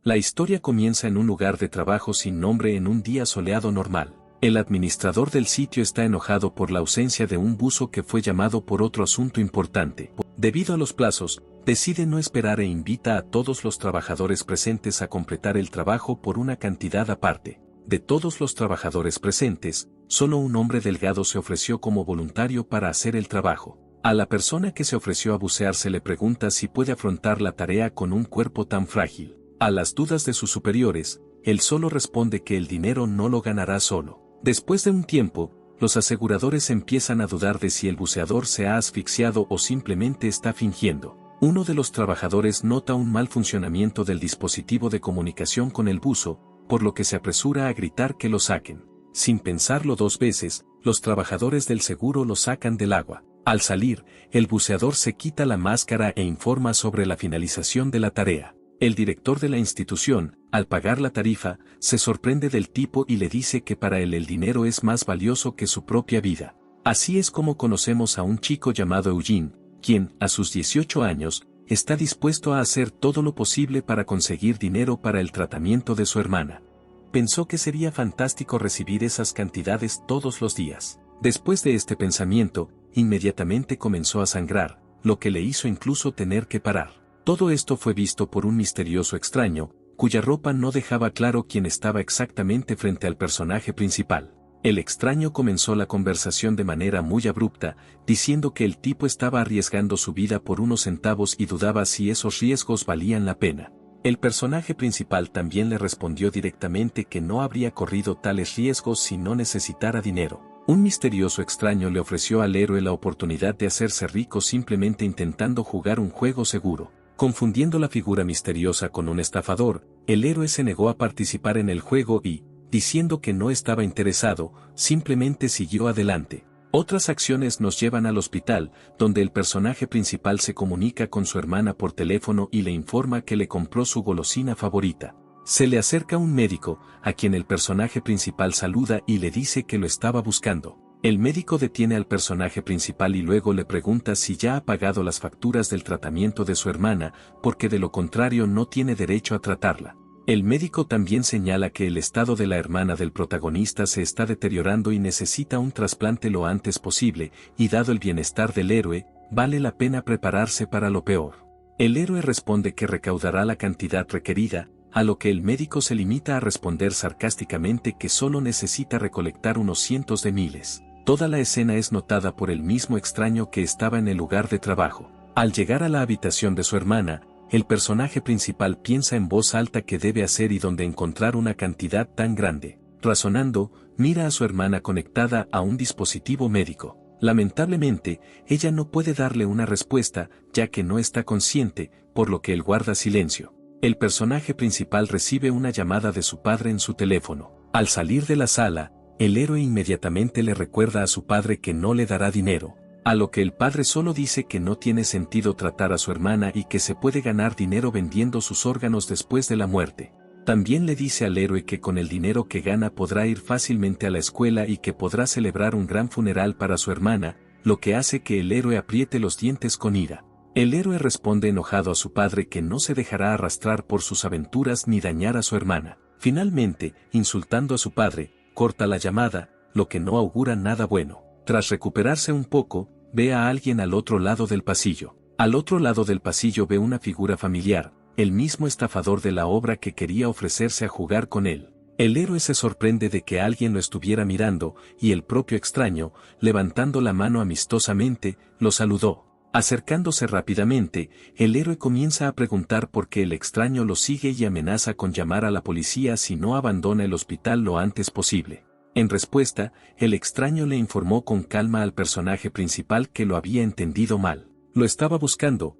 La historia comienza en un lugar de trabajo sin nombre en un día soleado normal. El administrador del sitio está enojado por la ausencia de un buzo que fue llamado por otro asunto importante. Debido a los plazos, decide no esperar e invita a todos los trabajadores presentes a completar el trabajo por una cantidad aparte. De todos los trabajadores presentes, solo un hombre delgado se ofreció como voluntario para hacer el trabajo. A la persona que se ofreció a bucear se le pregunta si puede afrontar la tarea con un cuerpo tan frágil. A las dudas de sus superiores, él solo responde que el dinero no lo ganará solo. Después de un tiempo, los aseguradores empiezan a dudar de si el buceador se ha asfixiado o simplemente está fingiendo. Uno de los trabajadores nota un mal funcionamiento del dispositivo de comunicación con el buzo, por lo que se apresura a gritar que lo saquen. Sin pensarlo dos veces, los trabajadores del seguro lo sacan del agua. Al salir, el buceador se quita la máscara e informa sobre la finalización de la tarea. El director de la institución, al pagar la tarifa, se sorprende del tipo y le dice que para él el dinero es más valioso que su propia vida. Así es como conocemos a un chico llamado Eugene, quien, a sus 18 años, está dispuesto a hacer todo lo posible para conseguir dinero para el tratamiento de su hermana. Pensó que sería fantástico recibir esas cantidades todos los días. Después de este pensamiento, inmediatamente comenzó a sangrar, lo que le hizo incluso tener que parar. Todo esto fue visto por un misterioso extraño, cuya ropa no dejaba claro quién estaba exactamente frente al personaje principal. El extraño comenzó la conversación de manera muy abrupta, diciendo que el tipo estaba arriesgando su vida por unos centavos y dudaba si esos riesgos valían la pena. El personaje principal también le respondió directamente que no habría corrido tales riesgos si no necesitara dinero. Un misterioso extraño le ofreció al héroe la oportunidad de hacerse rico simplemente intentando jugar un juego seguro. Confundiendo la figura misteriosa con un estafador, el héroe se negó a participar en el juego y, diciendo que no estaba interesado, simplemente siguió adelante. Otras acciones nos llevan al hospital, donde el personaje principal se comunica con su hermana por teléfono y le informa que le compró su golosina favorita. Se le acerca un médico, a quien el personaje principal saluda y le dice que lo estaba buscando. El médico detiene al personaje principal y luego le pregunta si ya ha pagado las facturas del tratamiento de su hermana, porque de lo contrario no tiene derecho a tratarla. El médico también señala que el estado de la hermana del protagonista se está deteriorando y necesita un trasplante lo antes posible, y dado el bienestar del héroe, vale la pena prepararse para lo peor. El héroe responde que recaudará la cantidad requerida, a lo que el médico se limita a responder sarcásticamente que solo necesita recolectar unos cientos de miles. Toda la escena es notada por el mismo extraño que estaba en el lugar de trabajo. Al llegar a la habitación de su hermana, el personaje principal piensa en voz alta qué debe hacer y dónde encontrar una cantidad tan grande. Razonando, mira a su hermana conectada a un dispositivo médico. Lamentablemente, ella no puede darle una respuesta, ya que no está consciente, por lo que él guarda silencio. El personaje principal recibe una llamada de su padre en su teléfono. Al salir de la sala, el héroe inmediatamente le recuerda a su padre que no le dará dinero, a lo que el padre solo dice que no tiene sentido tratar a su hermana y que se puede ganar dinero vendiendo sus órganos después de la muerte. También le dice al héroe que con el dinero que gana podrá ir fácilmente a la escuela y que podrá celebrar un gran funeral para su hermana, lo que hace que el héroe apriete los dientes con ira. El héroe responde enojado a su padre que no se dejará arrastrar por sus aventuras ni dañar a su hermana. Finalmente, insultando a su padre, corta la llamada, lo que no augura nada bueno. Tras recuperarse un poco, ve a alguien al otro lado del pasillo. Al otro lado del pasillo ve una figura familiar, el mismo estafador de la obra que quería ofrecerse a jugar con él. El héroe se sorprende de que alguien lo estuviera mirando, y el propio extraño, levantando la mano amistosamente, lo saludó. Acercándose rápidamente, el héroe comienza a preguntar por qué el extraño lo sigue y amenaza con llamar a la policía si no abandona el hospital lo antes posible. En respuesta, el extraño le informó con calma al personaje principal que lo había entendido mal. Lo estaba buscando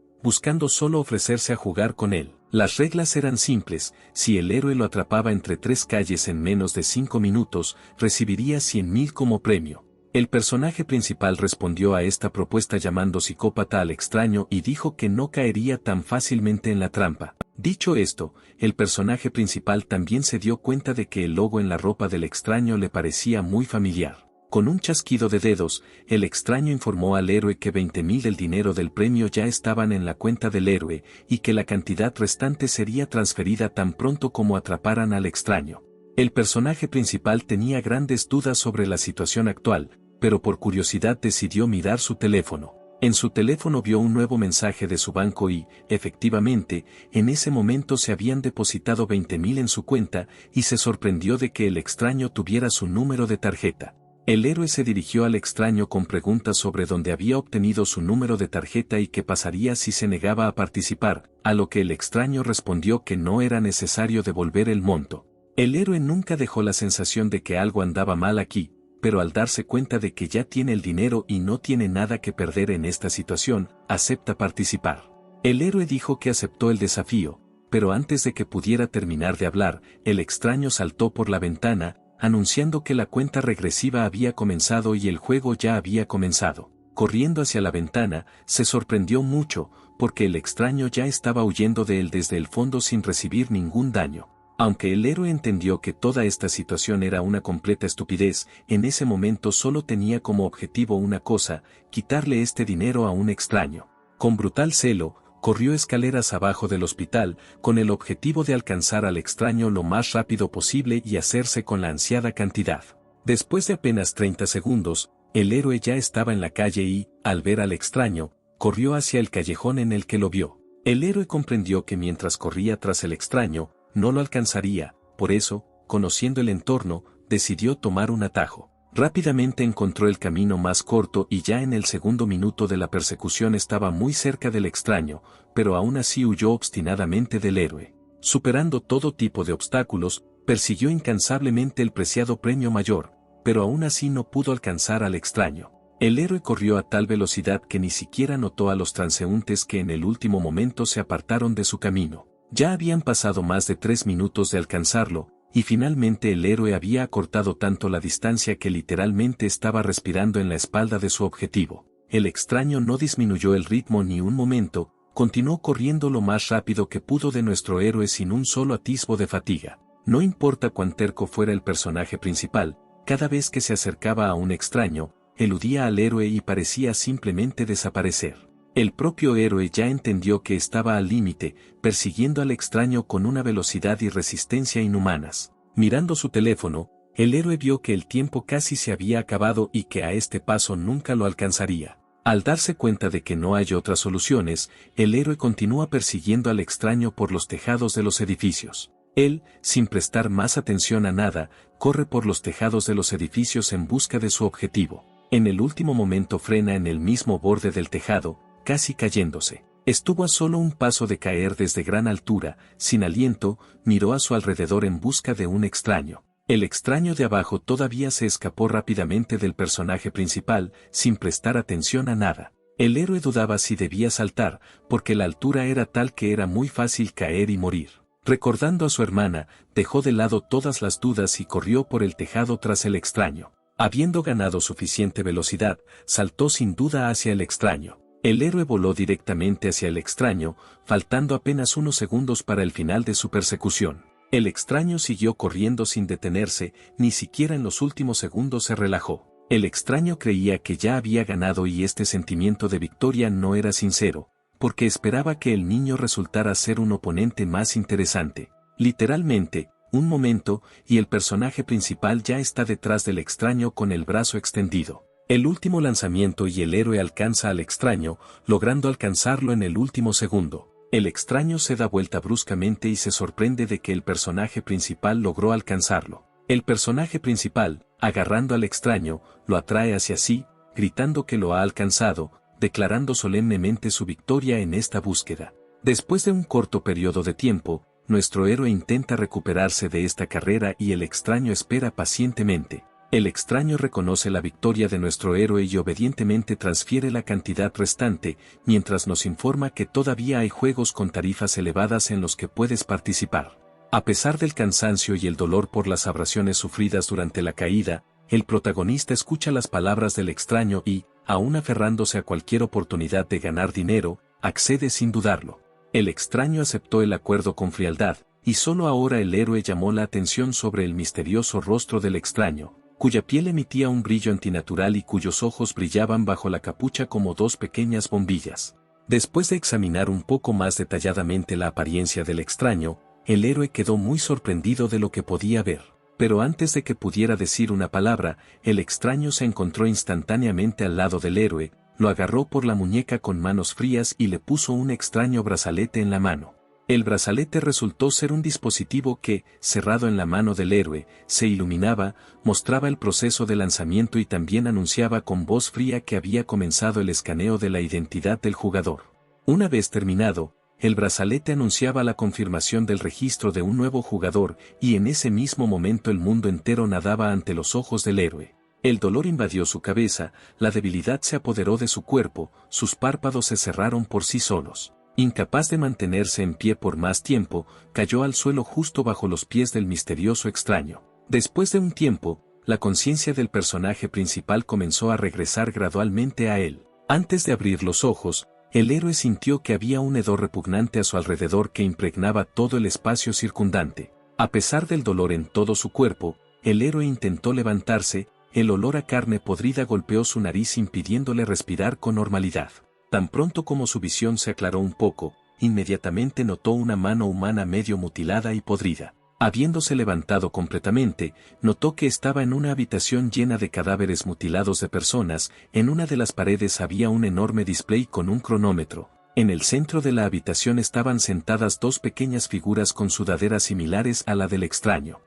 solo ofrecerse a jugar con él. Las reglas eran simples: si el héroe lo atrapaba entre 3 calles en menos de 5 minutos, recibiría 100.000 como premio. El personaje principal respondió a esta propuesta llamando psicópata al extraño y dijo que no caería tan fácilmente en la trampa. Dicho esto, el personaje principal también se dio cuenta de que el logo en la ropa del extraño le parecía muy familiar. Con un chasquido de dedos, el extraño informó al héroe que 20.000 del dinero del premio ya estaban en la cuenta del héroe y que la cantidad restante sería transferida tan pronto como atraparan al extraño. El personaje principal tenía grandes dudas sobre la situación actual, pero por curiosidad decidió mirar su teléfono. En su teléfono vio un nuevo mensaje de su banco y, efectivamente, en ese momento se habían depositado 20.000 en su cuenta y se sorprendió de que el extraño tuviera su número de tarjeta. El héroe se dirigió al extraño con preguntas sobre dónde había obtenido su número de tarjeta y qué pasaría si se negaba a participar, a lo que el extraño respondió que no era necesario devolver el monto. El héroe nunca dejó la sensación de que algo andaba mal aquí, pero al darse cuenta de que ya tiene el dinero y no tiene nada que perder en esta situación, acepta participar. El héroe dijo que aceptó el desafío, pero antes de que pudiera terminar de hablar, el extraño saltó por la ventana, anunciando que la cuenta regresiva había comenzado y el juego ya había comenzado. Corriendo hacia la ventana, se sorprendió mucho, porque el extraño ya estaba huyendo de él desde el fondo sin recibir ningún daño. Aunque el héroe entendió que toda esta situación era una completa estupidez, en ese momento solo tenía como objetivo una cosa: quitarle este dinero a un extraño. Con brutal celo, corrió escaleras abajo del hospital, con el objetivo de alcanzar al extraño lo más rápido posible y hacerse con la ansiada cantidad. Después de apenas 30 segundos, el héroe ya estaba en la calle y, al ver al extraño, corrió hacia el callejón en el que lo vio. El héroe comprendió que mientras corría tras el extraño, no lo alcanzaría, por eso, conociendo el entorno, decidió tomar un atajo. Rápidamente encontró el camino más corto y ya en el segundo minuto de la persecución estaba muy cerca del extraño, pero aún así huyó obstinadamente del héroe. Superando todo tipo de obstáculos, persiguió incansablemente el preciado premio mayor, pero aún así no pudo alcanzar al extraño. El héroe corrió a tal velocidad que ni siquiera notó a los transeúntes que en el último momento se apartaron de su camino. Ya habían pasado más de 3 minutos de alcanzarlo, y finalmente el héroe había acortado tanto la distancia que literalmente estaba respirando en la espalda de su objetivo. El extraño no disminuyó el ritmo ni un momento, continuó corriendo lo más rápido que pudo de nuestro héroe sin un solo atisbo de fatiga. No importa cuán terco fuera el personaje principal, cada vez que se acercaba a un extraño, eludía al héroe y parecía simplemente desaparecer. El propio héroe ya entendió que estaba al límite, persiguiendo al extraño con una velocidad y resistencia inhumanas. Mirando su teléfono, el héroe vio que el tiempo casi se había acabado y que a este paso nunca lo alcanzaría. Al darse cuenta de que no hay otras soluciones, el héroe continúa persiguiendo al extraño por los tejados de los edificios. Él, sin prestar más atención a nada, corre por los tejados de los edificios en busca de su objetivo. En el último momento frena en el mismo borde del tejado, casi cayéndose. Estuvo a solo un paso de caer desde gran altura, sin aliento, miró a su alrededor en busca de un extraño. El extraño de abajo todavía se escapó rápidamente del personaje principal, sin prestar atención a nada. El héroe dudaba si debía saltar, porque la altura era tal que era muy fácil caer y morir. Recordando a su hermana, dejó de lado todas las dudas y corrió por el tejado tras el extraño. Habiendo ganado suficiente velocidad, saltó sin duda hacia el extraño. El héroe voló directamente hacia el extraño, faltando apenas unos segundos para el final de su persecución. El extraño siguió corriendo sin detenerse, ni siquiera en los últimos segundos se relajó. El extraño creía que ya había ganado y este sentimiento de victoria no era sincero, porque esperaba que el niño resultara ser un oponente más interesante. Literalmente, un momento, y el personaje principal ya está detrás del extraño con el brazo extendido. El último lanzamiento y el héroe alcanza al extraño, logrando alcanzarlo en el último segundo. El extraño se da vuelta bruscamente y se sorprende de que el personaje principal logró alcanzarlo. El personaje principal, agarrando al extraño, lo atrae hacia sí, gritando que lo ha alcanzado, declarando solemnemente su victoria en esta búsqueda. Después de un corto periodo de tiempo, nuestro héroe intenta recuperarse de esta carrera y el extraño espera pacientemente. El extraño reconoce la victoria de nuestro héroe y obedientemente transfiere la cantidad restante, mientras nos informa que todavía hay juegos con tarifas elevadas en los que puedes participar. A pesar del cansancio y el dolor por las abrasiones sufridas durante la caída, el protagonista escucha las palabras del extraño y, aún aferrándose a cualquier oportunidad de ganar dinero, accede sin dudarlo. El extraño aceptó el acuerdo con frialdad, y solo ahora el héroe llamó la atención sobre el misterioso rostro del extraño. cuya piel emitía un brillo antinatural y cuyos ojos brillaban bajo la capucha como dos pequeñas bombillas. Después de examinar un poco más detalladamente la apariencia del extraño, el héroe quedó muy sorprendido de lo que podía ver. Pero antes de que pudiera decir una palabra, el extraño se encontró instantáneamente al lado del héroe, lo agarró por la muñeca con manos frías y le puso un extraño brazalete en la mano. El brazalete resultó ser un dispositivo que, cerrado en la mano del héroe, se iluminaba, mostraba el proceso de lanzamiento y también anunciaba con voz fría que había comenzado el escaneo de la identidad del jugador. Una vez terminado, el brazalete anunciaba la confirmación del registro de un nuevo jugador, y en ese mismo momento el mundo entero nadaba ante los ojos del héroe. El dolor invadió su cabeza, la debilidad se apoderó de su cuerpo, sus párpados se cerraron por sí solos. Incapaz de mantenerse en pie por más tiempo, cayó al suelo justo bajo los pies del misterioso extraño. Después de un tiempo, la conciencia del personaje principal comenzó a regresar gradualmente a él. Antes de abrir los ojos, el héroe sintió que había un hedor repugnante a su alrededor que impregnaba todo el espacio circundante. A pesar del dolor en todo su cuerpo, el héroe intentó levantarse, el olor a carne podrida golpeó su nariz impidiéndole respirar con normalidad. Tan pronto como su visión se aclaró un poco, inmediatamente notó una mano humana medio mutilada y podrida. Habiéndose levantado completamente, notó que estaba en una habitación llena de cadáveres mutilados de personas, en una de las paredes había un enorme display con un cronómetro. En el centro de la habitación estaban sentadas dos pequeñas figuras con sudaderas similares a la del extraño.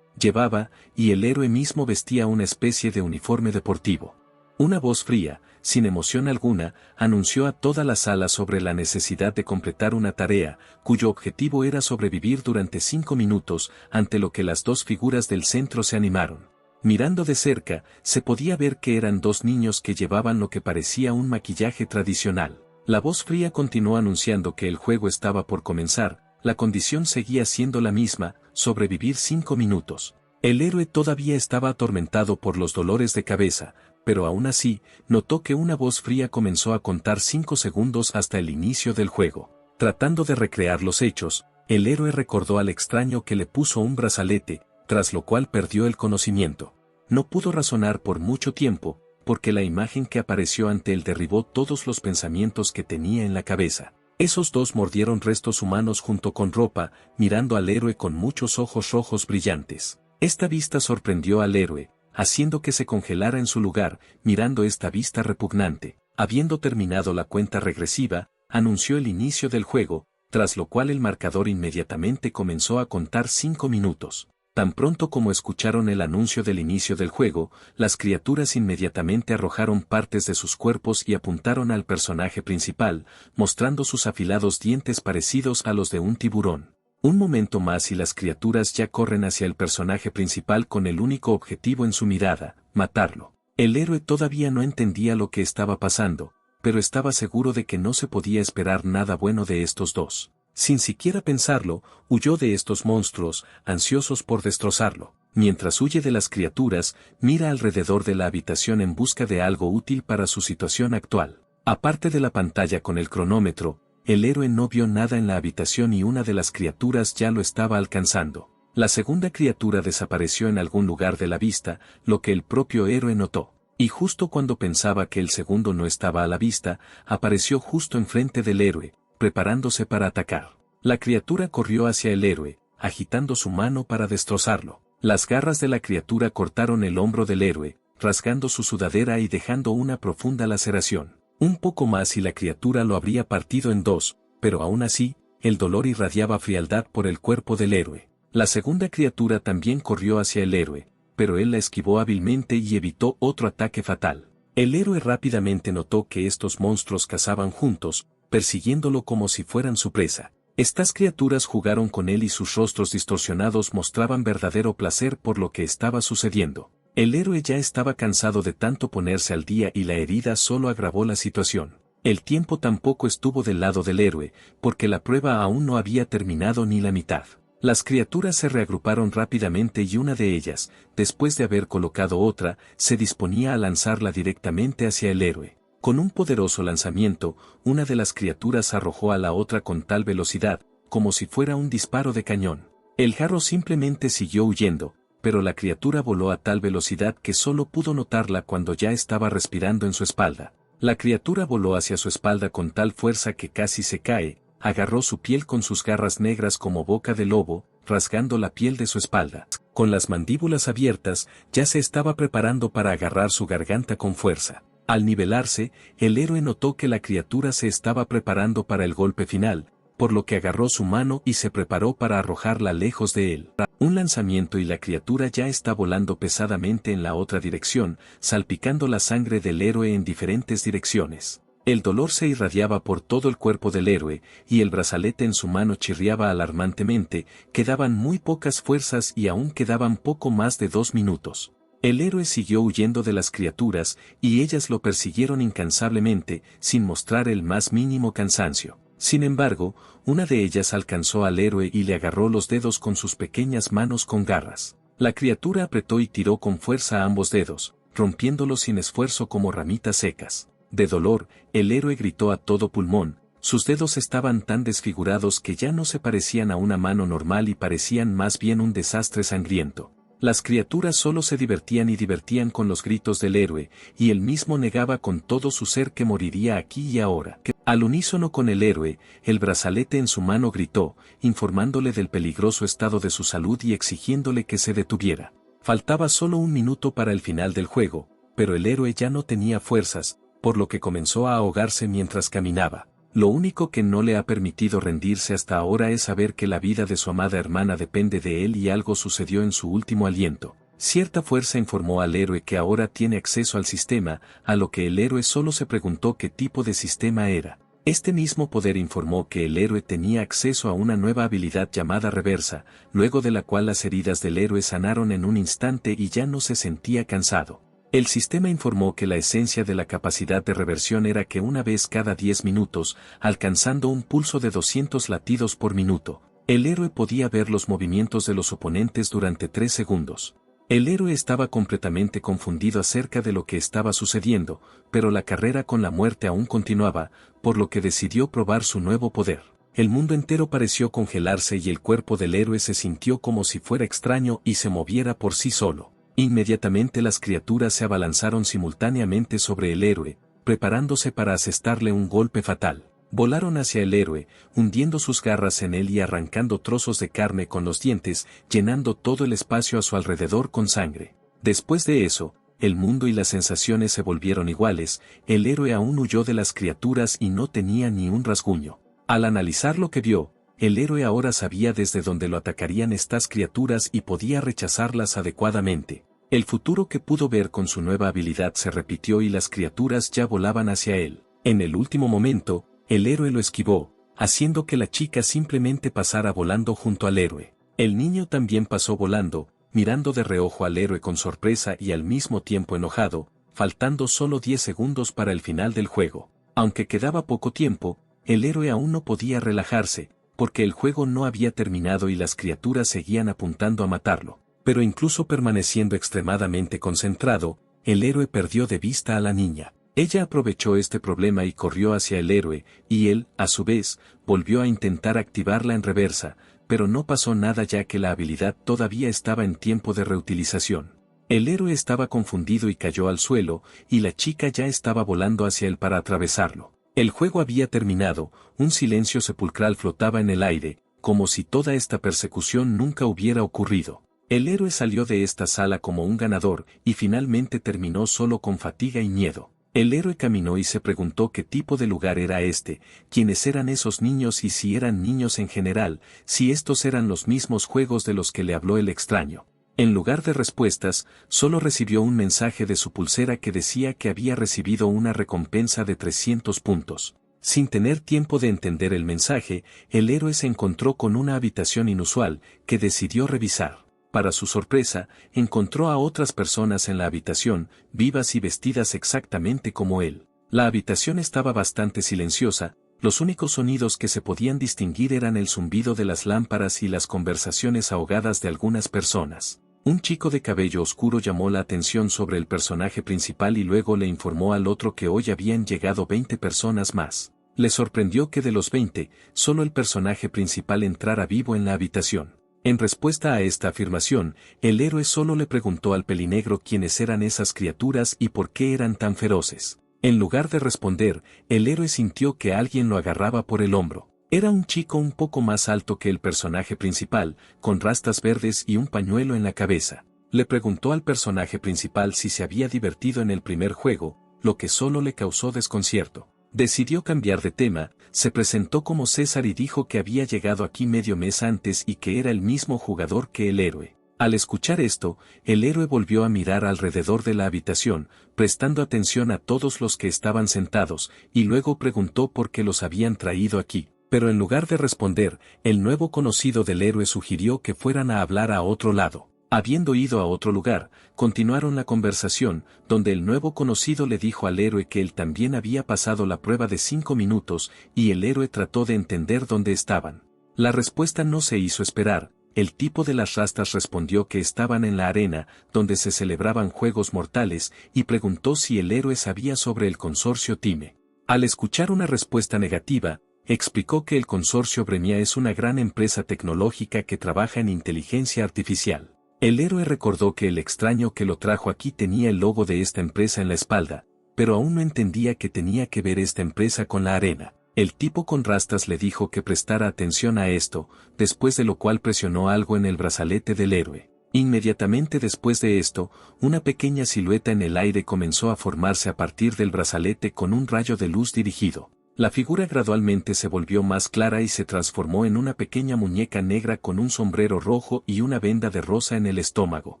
Llevaba, y el héroe mismo vestía una especie de uniforme deportivo. Una voz fría, sin emoción alguna, anunció a toda la sala sobre la necesidad de completar una tarea, cuyo objetivo era sobrevivir durante 5 minutos, ante lo que las dos figuras del centro se animaron. Mirando de cerca, se podía ver que eran dos niños que llevaban lo que parecía un maquillaje tradicional. La voz fría continuó anunciando que el juego estaba por comenzar, la condición seguía siendo la misma, sobrevivir 5 minutos. El héroe todavía estaba atormentado por los dolores de cabeza, pero aún así, notó que una voz fría comenzó a contar 5 segundos hasta el inicio del juego. Tratando de recrear los hechos, el héroe recordó al extraño que le puso un brazalete, tras lo cual perdió el conocimiento. No pudo razonar por mucho tiempo, porque la imagen que apareció ante él derribó todos los pensamientos que tenía en la cabeza. Esos dos mordieron restos humanos junto con ropa, mirando al héroe con muchos ojos rojos brillantes. Esta vista sorprendió al héroe, haciendo que se congelara en su lugar, mirando esta vista repugnante. Habiendo terminado la cuenta regresiva, anunció el inicio del juego, tras lo cual el marcador inmediatamente comenzó a contar 5 minutos. Tan pronto como escucharon el anuncio del inicio del juego, las criaturas inmediatamente arrojaron partes de sus cuerpos y apuntaron al personaje principal, mostrando sus afilados dientes parecidos a los de un tiburón. Un momento más y las criaturas ya corren hacia el personaje principal con el único objetivo en su mirada, matarlo. El héroe todavía no entendía lo que estaba pasando, pero estaba seguro de que no se podía esperar nada bueno de estos dos. Sin siquiera pensarlo, huyó de estos monstruos, ansiosos por destrozarlo. Mientras huye de las criaturas, mira alrededor de la habitación en busca de algo útil para su situación actual. Aparte de la pantalla con el cronómetro, el héroe no vio nada en la habitación y una de las criaturas ya lo estaba alcanzando. La segunda criatura desapareció en algún lugar de la vista, lo que el propio héroe notó. Y justo cuando pensaba que el segundo no estaba a la vista, apareció justo enfrente del héroe, preparándose para atacar. La criatura corrió hacia el héroe, agitando su mano para destrozarlo. Las garras de la criatura cortaron el hombro del héroe, rasgando su sudadera y dejando una profunda laceración. Un poco más y la criatura lo habría partido en dos, pero aún así, el dolor irradiaba frialdad por el cuerpo del héroe. La segunda criatura también corrió hacia el héroe, pero él la esquivó hábilmente y evitó otro ataque fatal. El héroe rápidamente notó que estos monstruos cazaban juntos, persiguiéndolo como si fueran su presa. Estas criaturas jugaron con él y sus rostros distorsionados mostraban verdadero placer por lo que estaba sucediendo. El héroe ya estaba cansado de tanto ponerse al día y la herida solo agravó la situación. El tiempo tampoco estuvo del lado del héroe, porque la prueba aún no había terminado ni la mitad. Las criaturas se reagruparon rápidamente y una de ellas, después de haber colocado otra, se disponía a lanzarla directamente hacia el héroe. Con un poderoso lanzamiento, una de las criaturas arrojó a la otra con tal velocidad, como si fuera un disparo de cañón. El jarro simplemente siguió huyendo, pero la criatura voló a tal velocidad que solo pudo notarla cuando ya estaba respirando en su espalda. La criatura voló hacia su espalda con tal fuerza que casi se cae, agarró su piel con sus garras negras como boca de lobo, rasgando la piel de su espalda. Con las mandíbulas abiertas, ya se estaba preparando para agarrar su garganta con fuerza. Al nivelarse, el héroe notó que la criatura se estaba preparando para el golpe final, por lo que agarró su mano y se preparó para arrojarla lejos de él. Un lanzamiento y la criatura ya está volando pesadamente en la otra dirección, salpicando la sangre del héroe en diferentes direcciones. El dolor se irradiaba por todo el cuerpo del héroe, y el brazalete en su mano chirriaba alarmantemente, quedaban muy pocas fuerzas y aún quedaban poco más de 2 minutos. El héroe siguió huyendo de las criaturas, y ellas lo persiguieron incansablemente, sin mostrar el más mínimo cansancio. Sin embargo, una de ellas alcanzó al héroe y le agarró los dedos con sus pequeñas manos con garras. La criatura apretó y tiró con fuerza ambos dedos, rompiéndolos sin esfuerzo como ramitas secas. De dolor, el héroe gritó a todo pulmón, sus dedos estaban tan desfigurados que ya no se parecían a una mano normal y parecían más bien un desastre sangriento. Las criaturas solo se divertían con los gritos del héroe, y él mismo negaba con todo su ser que moriría aquí y ahora. Al unísono con el héroe, el brazalete en su mano gritó, informándole del peligroso estado de su salud y exigiéndole que se detuviera. Faltaba solo 1 minuto para el final del juego, pero el héroe ya no tenía fuerzas, por lo que comenzó a ahogarse mientras caminaba. Lo único que no le ha permitido rendirse hasta ahora es saber que la vida de su amada hermana depende de él y algo sucedió en su último aliento. Cierta fuerza informó al héroe que ahora tiene acceso al sistema, a lo que el héroe solo se preguntó qué tipo de sistema era. Este mismo poder informó que el héroe tenía acceso a una nueva habilidad llamada reversa, luego de la cual las heridas del héroe sanaron en un instante y ya no se sentía cansado. El sistema informó que la esencia de la capacidad de reversión era que una vez cada 10 minutos, alcanzando un pulso de 200 latidos por minuto, el héroe podía ver los movimientos de los oponentes durante 3 segundos. El héroe estaba completamente confundido acerca de lo que estaba sucediendo, pero la carrera con la muerte aún continuaba, por lo que decidió probar su nuevo poder. El mundo entero pareció congelarse y el cuerpo del héroe se sintió como si fuera extraño y se moviera por sí solo. Inmediatamente las criaturas se abalanzaron simultáneamente sobre el héroe, preparándose para asestarle un golpe fatal. Volaron hacia el héroe, hundiendo sus garras en él y arrancando trozos de carne con los dientes, llenando todo el espacio a su alrededor con sangre. Después de eso, el mundo y las sensaciones se volvieron iguales, el héroe aún huyó de las criaturas y no tenía ni un rasguño. Al analizar lo que vio, el héroe ahora sabía desde dónde lo atacarían estas criaturas y podía rechazarlas adecuadamente. El futuro que pudo ver con su nueva habilidad se repitió y las criaturas ya volaban hacia él. En el último momento, el héroe lo esquivó, haciendo que la chica simplemente pasara volando junto al héroe. El niño también pasó volando, mirando de reojo al héroe con sorpresa y al mismo tiempo enojado, faltando solo 10 segundos para el final del juego. Aunque quedaba poco tiempo, el héroe aún no podía relajarse, porque el juego no había terminado y las criaturas seguían apuntando a matarlo. Pero incluso permaneciendo extremadamente concentrado, el héroe perdió de vista a la niña. Ella aprovechó este problema y corrió hacia el héroe, y él, a su vez, volvió a intentar activarla en reversa, pero no pasó nada ya que la habilidad todavía estaba en tiempo de reutilización. El héroe estaba confundido y cayó al suelo, y la chica ya estaba volando hacia él para atravesarlo. El juego había terminado, un silencio sepulcral flotaba en el aire, como si toda esta persecución nunca hubiera ocurrido. El héroe salió de esta sala como un ganador, y finalmente terminó solo con fatiga y miedo. El héroe caminó y se preguntó qué tipo de lugar era este, quiénes eran esos niños y si eran niños en general, si estos eran los mismos juegos de los que le habló el extraño. En lugar de respuestas, solo recibió un mensaje de su pulsera que decía que había recibido una recompensa de 300 puntos. Sin tener tiempo de entender el mensaje, el héroe se encontró con una habitación inusual, que decidió revisar. Para su sorpresa, encontró a otras personas en la habitación, vivas y vestidas exactamente como él. La habitación estaba bastante silenciosa, los únicos sonidos que se podían distinguir eran el zumbido de las lámparas y las conversaciones ahogadas de algunas personas. Un chico de cabello oscuro llamó la atención sobre el personaje principal y luego le informó al otro que hoy habían llegado 20 personas más. Le sorprendió que de los 20, solo el personaje principal entrara vivo en la habitación. En respuesta a esta afirmación, el héroe solo le preguntó al pelinegro quiénes eran esas criaturas y por qué eran tan feroces. En lugar de responder, el héroe sintió que alguien lo agarraba por el hombro. Era un chico un poco más alto que el personaje principal, con rastas verdes y un pañuelo en la cabeza. Le preguntó al personaje principal si se había divertido en el primer juego, lo que solo le causó desconcierto. Decidió cambiar de tema, se presentó como César y dijo que había llegado aquí medio mes antes y que era el mismo jugador que el héroe. Al escuchar esto, el héroe volvió a mirar alrededor de la habitación, prestando atención a todos los que estaban sentados, y luego preguntó por qué los habían traído aquí. Pero en lugar de responder, el nuevo conocido del héroe sugirió que fueran a hablar a otro lado. Habiendo ido a otro lugar, continuaron la conversación, donde el nuevo conocido le dijo al héroe que él también había pasado la prueba de 5 minutos, y el héroe trató de entender dónde estaban. La respuesta no se hizo esperar, el tipo de las rastas respondió que estaban en la arena, donde se celebraban juegos mortales, y preguntó si el héroe sabía sobre el consorcio Time. Al escuchar una respuesta negativa, explicó que el consorcio Bremia es una gran empresa tecnológica que trabaja en inteligencia artificial. El héroe recordó que el extraño que lo trajo aquí tenía el logo de esta empresa en la espalda, pero aún no entendía qué tenía que ver esta empresa con la arena. El tipo con rastas le dijo que prestara atención a esto, después de lo cual presionó algo en el brazalete del héroe. Inmediatamente después de esto, una pequeña silueta en el aire comenzó a formarse a partir del brazalete con un rayo de luz dirigido. La figura gradualmente se volvió más clara y se transformó en una pequeña muñeca negra con un sombrero rojo y una venda de rosa en el estómago.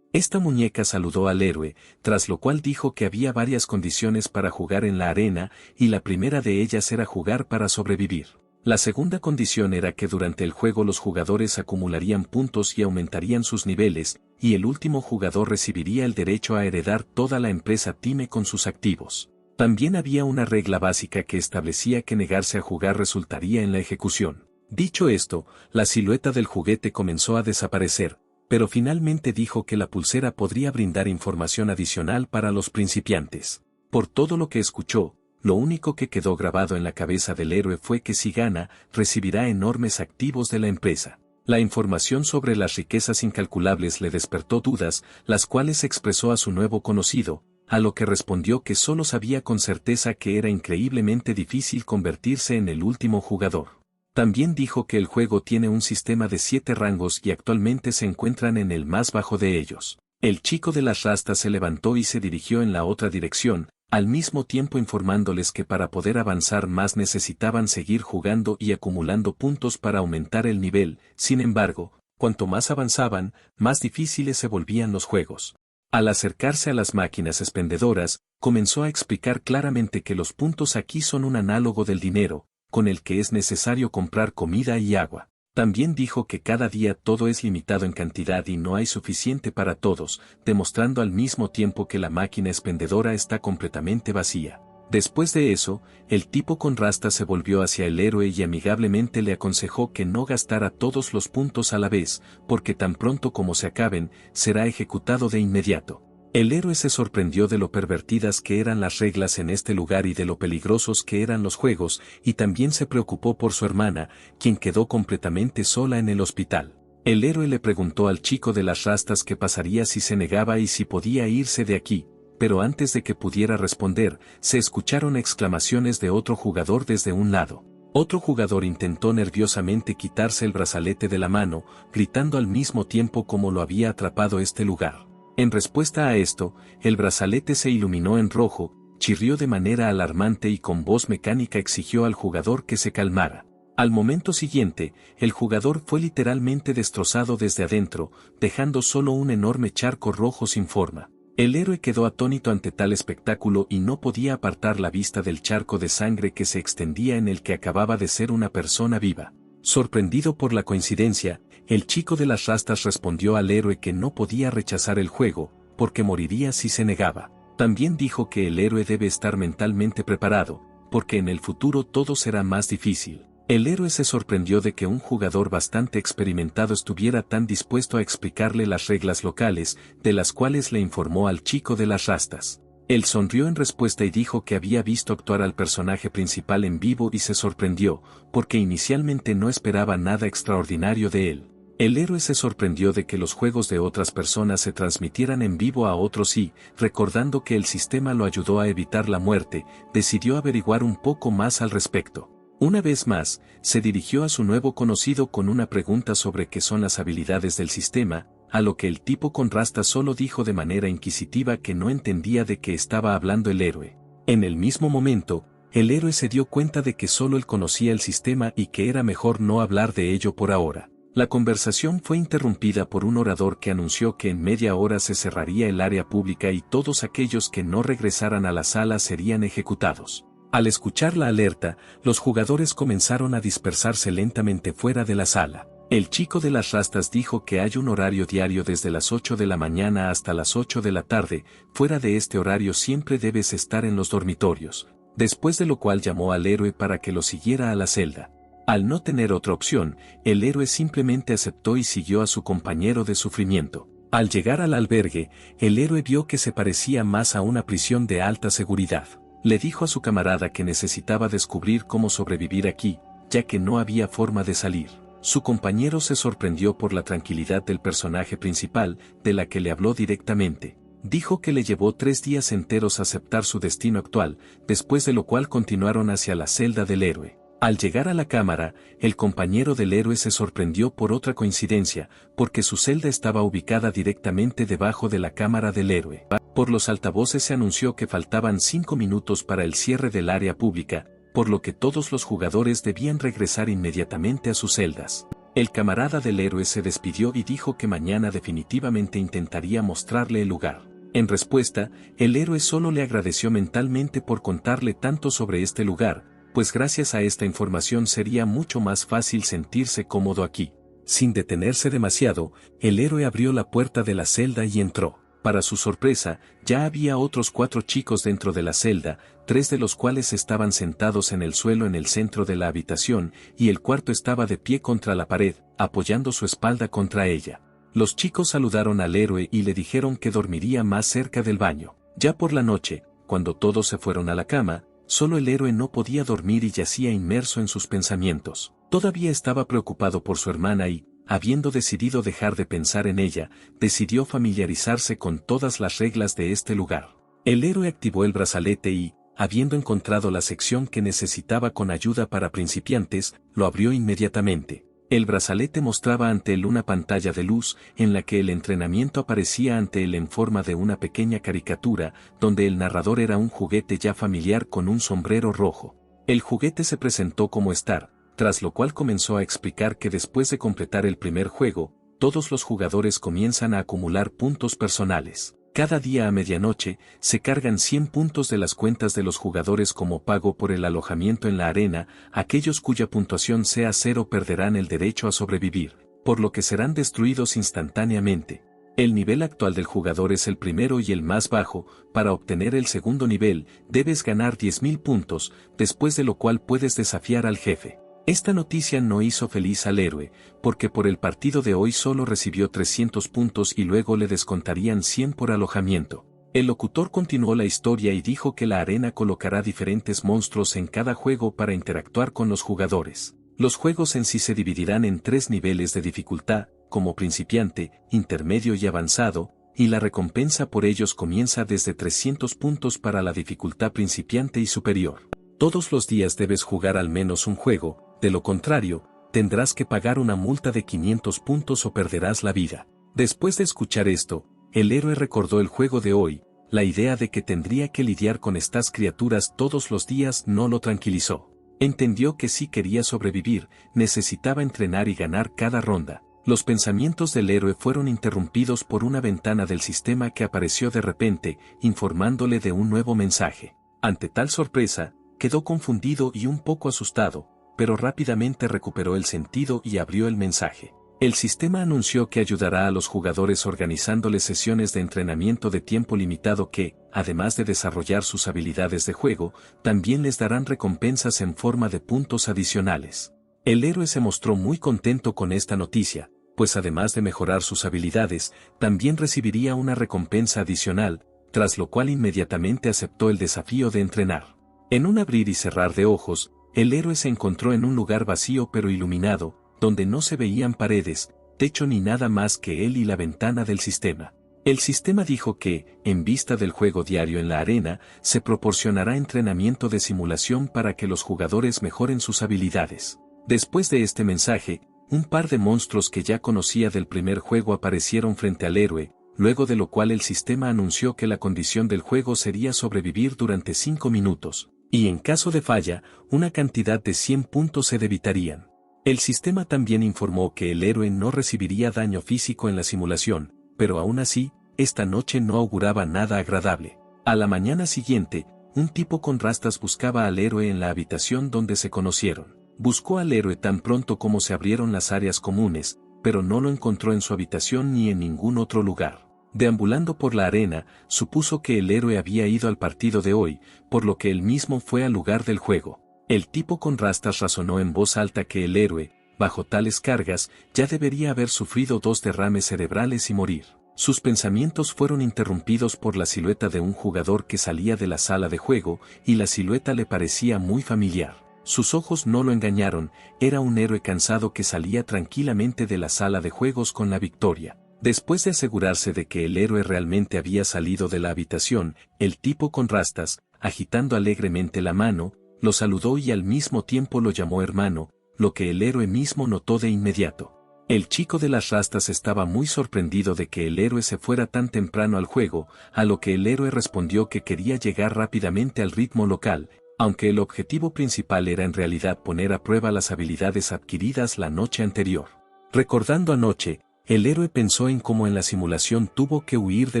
Esta muñeca saludó al héroe, tras lo cual dijo que había varias condiciones para jugar en la arena, y la primera de ellas era jugar para sobrevivir. La segunda condición era que durante el juego los jugadores acumularían puntos y aumentarían sus niveles, y el último jugador recibiría el derecho a heredar toda la empresa Time con sus activos. También había una regla básica que establecía que negarse a jugar resultaría en la ejecución. Dicho esto, la silueta del juguete comenzó a desaparecer, pero finalmente dijo que la pulsera podría brindar información adicional para los principiantes. Por todo lo que escuchó, lo único que quedó grabado en la cabeza del héroe fue que si gana, recibirá enormes activos de la empresa. La información sobre las riquezas incalculables le despertó dudas, las cuales expresó a su nuevo conocido, a lo que respondió que solo sabía con certeza que era increíblemente difícil convertirse en el último jugador. También dijo que el juego tiene un sistema de 7 rangos y actualmente se encuentran en el más bajo de ellos. El chico de las rastas se levantó y se dirigió en la otra dirección, al mismo tiempo informándoles que para poder avanzar más necesitaban seguir jugando y acumulando puntos para aumentar el nivel. Sin embargo, cuanto más avanzaban, más difíciles se volvían los juegos. Al acercarse a las máquinas expendedoras, comenzó a explicar claramente que los puntos aquí son un análogo del dinero, con el que es necesario comprar comida y agua. También dijo que cada día todo es limitado en cantidad y no hay suficiente para todos, demostrando al mismo tiempo que la máquina expendedora está completamente vacía. Después de eso, el tipo con rastas se volvió hacia el héroe y amigablemente le aconsejó que no gastara todos los puntos a la vez, porque tan pronto como se acaben, será ejecutado de inmediato. El héroe se sorprendió de lo pervertidas que eran las reglas en este lugar y de lo peligrosos que eran los juegos, y también se preocupó por su hermana, quien quedó completamente sola en el hospital. El héroe le preguntó al chico de las rastas qué pasaría si se negaba y si podía irse de aquí, pero antes de que pudiera responder, se escucharon exclamaciones de otro jugador desde un lado. Otro jugador intentó nerviosamente quitarse el brazalete de la mano, gritando al mismo tiempo como lo había atrapado este lugar. En respuesta a esto, el brazalete se iluminó en rojo, chirrió de manera alarmante y con voz mecánica exigió al jugador que se calmara. Al momento siguiente, el jugador fue literalmente destrozado desde adentro, dejando solo un enorme charco rojo sin forma. El héroe quedó atónito ante tal espectáculo y no podía apartar la vista del charco de sangre que se extendía en el que acababa de ser una persona viva. Sorprendido por la coincidencia, el chico de las rastas respondió al héroe que no podía rechazar el juego, porque moriría si se negaba. También dijo que el héroe debe estar mentalmente preparado, porque en el futuro todo será más difícil. El héroe se sorprendió de que un jugador bastante experimentado estuviera tan dispuesto a explicarle las reglas locales, de las cuales le informó al chico de las rastas. Él sonrió en respuesta y dijo que había visto actuar al personaje principal en vivo y se sorprendió, porque inicialmente no esperaba nada extraordinario de él. El héroe se sorprendió de que los juegos de otras personas se transmitieran en vivo a otros y, recordando que el sistema lo ayudó a evitar la muerte, decidió averiguar un poco más al respecto. Una vez más, se dirigió a su nuevo conocido con una pregunta sobre qué son las habilidades del sistema, a lo que el tipo con rastas solo dijo de manera inquisitiva que no entendía de qué estaba hablando el héroe. En el mismo momento, el héroe se dio cuenta de que solo él conocía el sistema y que era mejor no hablar de ello por ahora. La conversación fue interrumpida por un orador que anunció que en media hora se cerraría el área pública y todos aquellos que no regresaran a la sala serían ejecutados. Al escuchar la alerta, los jugadores comenzaron a dispersarse lentamente fuera de la sala. El chico de las rastas dijo que hay un horario diario desde las 8 de la mañana hasta las 8 de la tarde, fuera de este horario siempre debes estar en los dormitorios, después de lo cual llamó al héroe para que lo siguiera a la celda. Al no tener otra opción, el héroe simplemente aceptó y siguió a su compañero de sufrimiento. Al llegar al albergue, el héroe vio que se parecía más a una prisión de alta seguridad. Le dijo a su camarada que necesitaba descubrir cómo sobrevivir aquí, ya que no había forma de salir. Su compañero se sorprendió por la tranquilidad del personaje principal, de la que le habló directamente. Dijo que le llevó 3 días enteros aceptar su destino actual, después de lo cual continuaron hacia la celda del héroe. Al llegar a la cámara, el compañero del héroe se sorprendió por otra coincidencia, porque su celda estaba ubicada directamente debajo de la cámara del héroe. Por los altavoces se anunció que faltaban 5 minutos para el cierre del área pública, por lo que todos los jugadores debían regresar inmediatamente a sus celdas. El camarada del héroe se despidió y dijo que mañana definitivamente intentaría mostrarle el lugar. En respuesta, el héroe solo le agradeció mentalmente por contarle tanto sobre este lugar, pues gracias a esta información sería mucho más fácil sentirse cómodo aquí. Sin detenerse demasiado, el héroe abrió la puerta de la celda y entró. Para su sorpresa, ya había otros 4 chicos dentro de la celda, 3 de los cuales estaban sentados en el suelo en el centro de la habitación, y el cuarto estaba de pie contra la pared, apoyando su espalda contra ella. Los chicos saludaron al héroe y le dijeron que dormiría más cerca del baño. Ya por la noche, cuando todos se fueron a la cama, solo el héroe no podía dormir y yacía inmerso en sus pensamientos. Todavía estaba preocupado por su hermana y, habiendo decidido dejar de pensar en ella, decidió familiarizarse con todas las reglas de este lugar. El héroe activó el brazalete y, habiendo encontrado la sección que necesitaba con ayuda para principiantes, lo abrió inmediatamente. El brazalete mostraba ante él una pantalla de luz en la que el entrenamiento aparecía ante él en forma de una pequeña caricatura, donde el narrador era un juguete ya familiar con un sombrero rojo. El juguete se presentó como Star, tras lo cual comenzó a explicar que después de completar el primer juego, todos los jugadores comienzan a acumular puntos personales. Cada día a medianoche, se cargan 100 puntos de las cuentas de los jugadores como pago por el alojamiento en la arena. Aquellos cuya puntuación sea 0 perderán el derecho a sobrevivir, por lo que serán destruidos instantáneamente. El nivel actual del jugador es el primero y el más bajo. Para obtener el segundo nivel, debes ganar 10.000 puntos, después de lo cual puedes desafiar al jefe. Esta noticia no hizo feliz al héroe, porque por el partido de hoy solo recibió 300 puntos y luego le descontarían 100 por alojamiento. El locutor continuó la historia y dijo que la arena colocará diferentes monstruos en cada juego para interactuar con los jugadores. Los juegos en sí se dividirán en 3 niveles de dificultad, como principiante, intermedio y avanzado, y la recompensa por ellos comienza desde 300 puntos para la dificultad principiante y superior. Todos los días debes jugar al menos un juego, de lo contrario, tendrás que pagar una multa de 500 puntos o perderás la vida. Después de escuchar esto, el héroe recordó el juego de hoy. La idea de que tendría que lidiar con estas criaturas todos los días no lo tranquilizó. Entendió que si quería sobrevivir, necesitaba entrenar y ganar cada ronda. Los pensamientos del héroe fueron interrumpidos por una ventana del sistema que apareció de repente, informándole de un nuevo mensaje. Ante tal sorpresa, quedó confundido y un poco asustado, pero rápidamente recuperó el sentido y abrió el mensaje. El sistema anunció que ayudará a los jugadores organizándoles sesiones de entrenamiento de tiempo limitado que, además de desarrollar sus habilidades de juego, también les darán recompensas en forma de puntos adicionales. El héroe se mostró muy contento con esta noticia, pues además de mejorar sus habilidades, también recibiría una recompensa adicional, tras lo cual inmediatamente aceptó el desafío de entrenar. En un abrir y cerrar de ojos, el héroe se encontró en un lugar vacío pero iluminado, donde no se veían paredes, techo ni nada más que él y la ventana del sistema. El sistema dijo que, en vista del juego diario en la arena, se proporcionará entrenamiento de simulación para que los jugadores mejoren sus habilidades. Después de este mensaje, un par de monstruos que ya conocía del primer juego aparecieron frente al héroe, luego de lo cual el sistema anunció que la condición del juego sería sobrevivir durante 5 minutos, y en caso de falla, una cantidad de 100 puntos se debitarían. El sistema también informó que el héroe no recibiría daño físico en la simulación, pero aún así, esta noche no auguraba nada agradable. A la mañana siguiente, un tipo con rastas buscaba al héroe en la habitación donde se conocieron. Buscó al héroe tan pronto como se abrieron las áreas comunes, pero no lo encontró en su habitación ni en ningún otro lugar. Deambulando por la arena, supuso que el héroe había ido al partido de hoy, por lo que él mismo fue al lugar del juego. El tipo con rastas razonó en voz alta que el héroe, bajo tales cargas, ya debería haber sufrido 2 derrames cerebrales y morir. Sus pensamientos fueron interrumpidos por la silueta de un jugador que salía de la sala de juego, y la silueta le parecía muy familiar. Sus ojos no lo engañaron, era un héroe cansado que salía tranquilamente de la sala de juegos con la victoria. Después de asegurarse de que el héroe realmente había salido de la habitación, el tipo con rastas, agitando alegremente la mano, lo saludó y al mismo tiempo lo llamó hermano, lo que el héroe mismo notó de inmediato. El chico de las rastas estaba muy sorprendido de que el héroe se fuera tan temprano al juego, a lo que el héroe respondió que quería llegar rápidamente al ritmo local, aunque el objetivo principal era en realidad poner a prueba las habilidades adquiridas la noche anterior. Recordando anoche, el héroe pensó en cómo en la simulación tuvo que huir de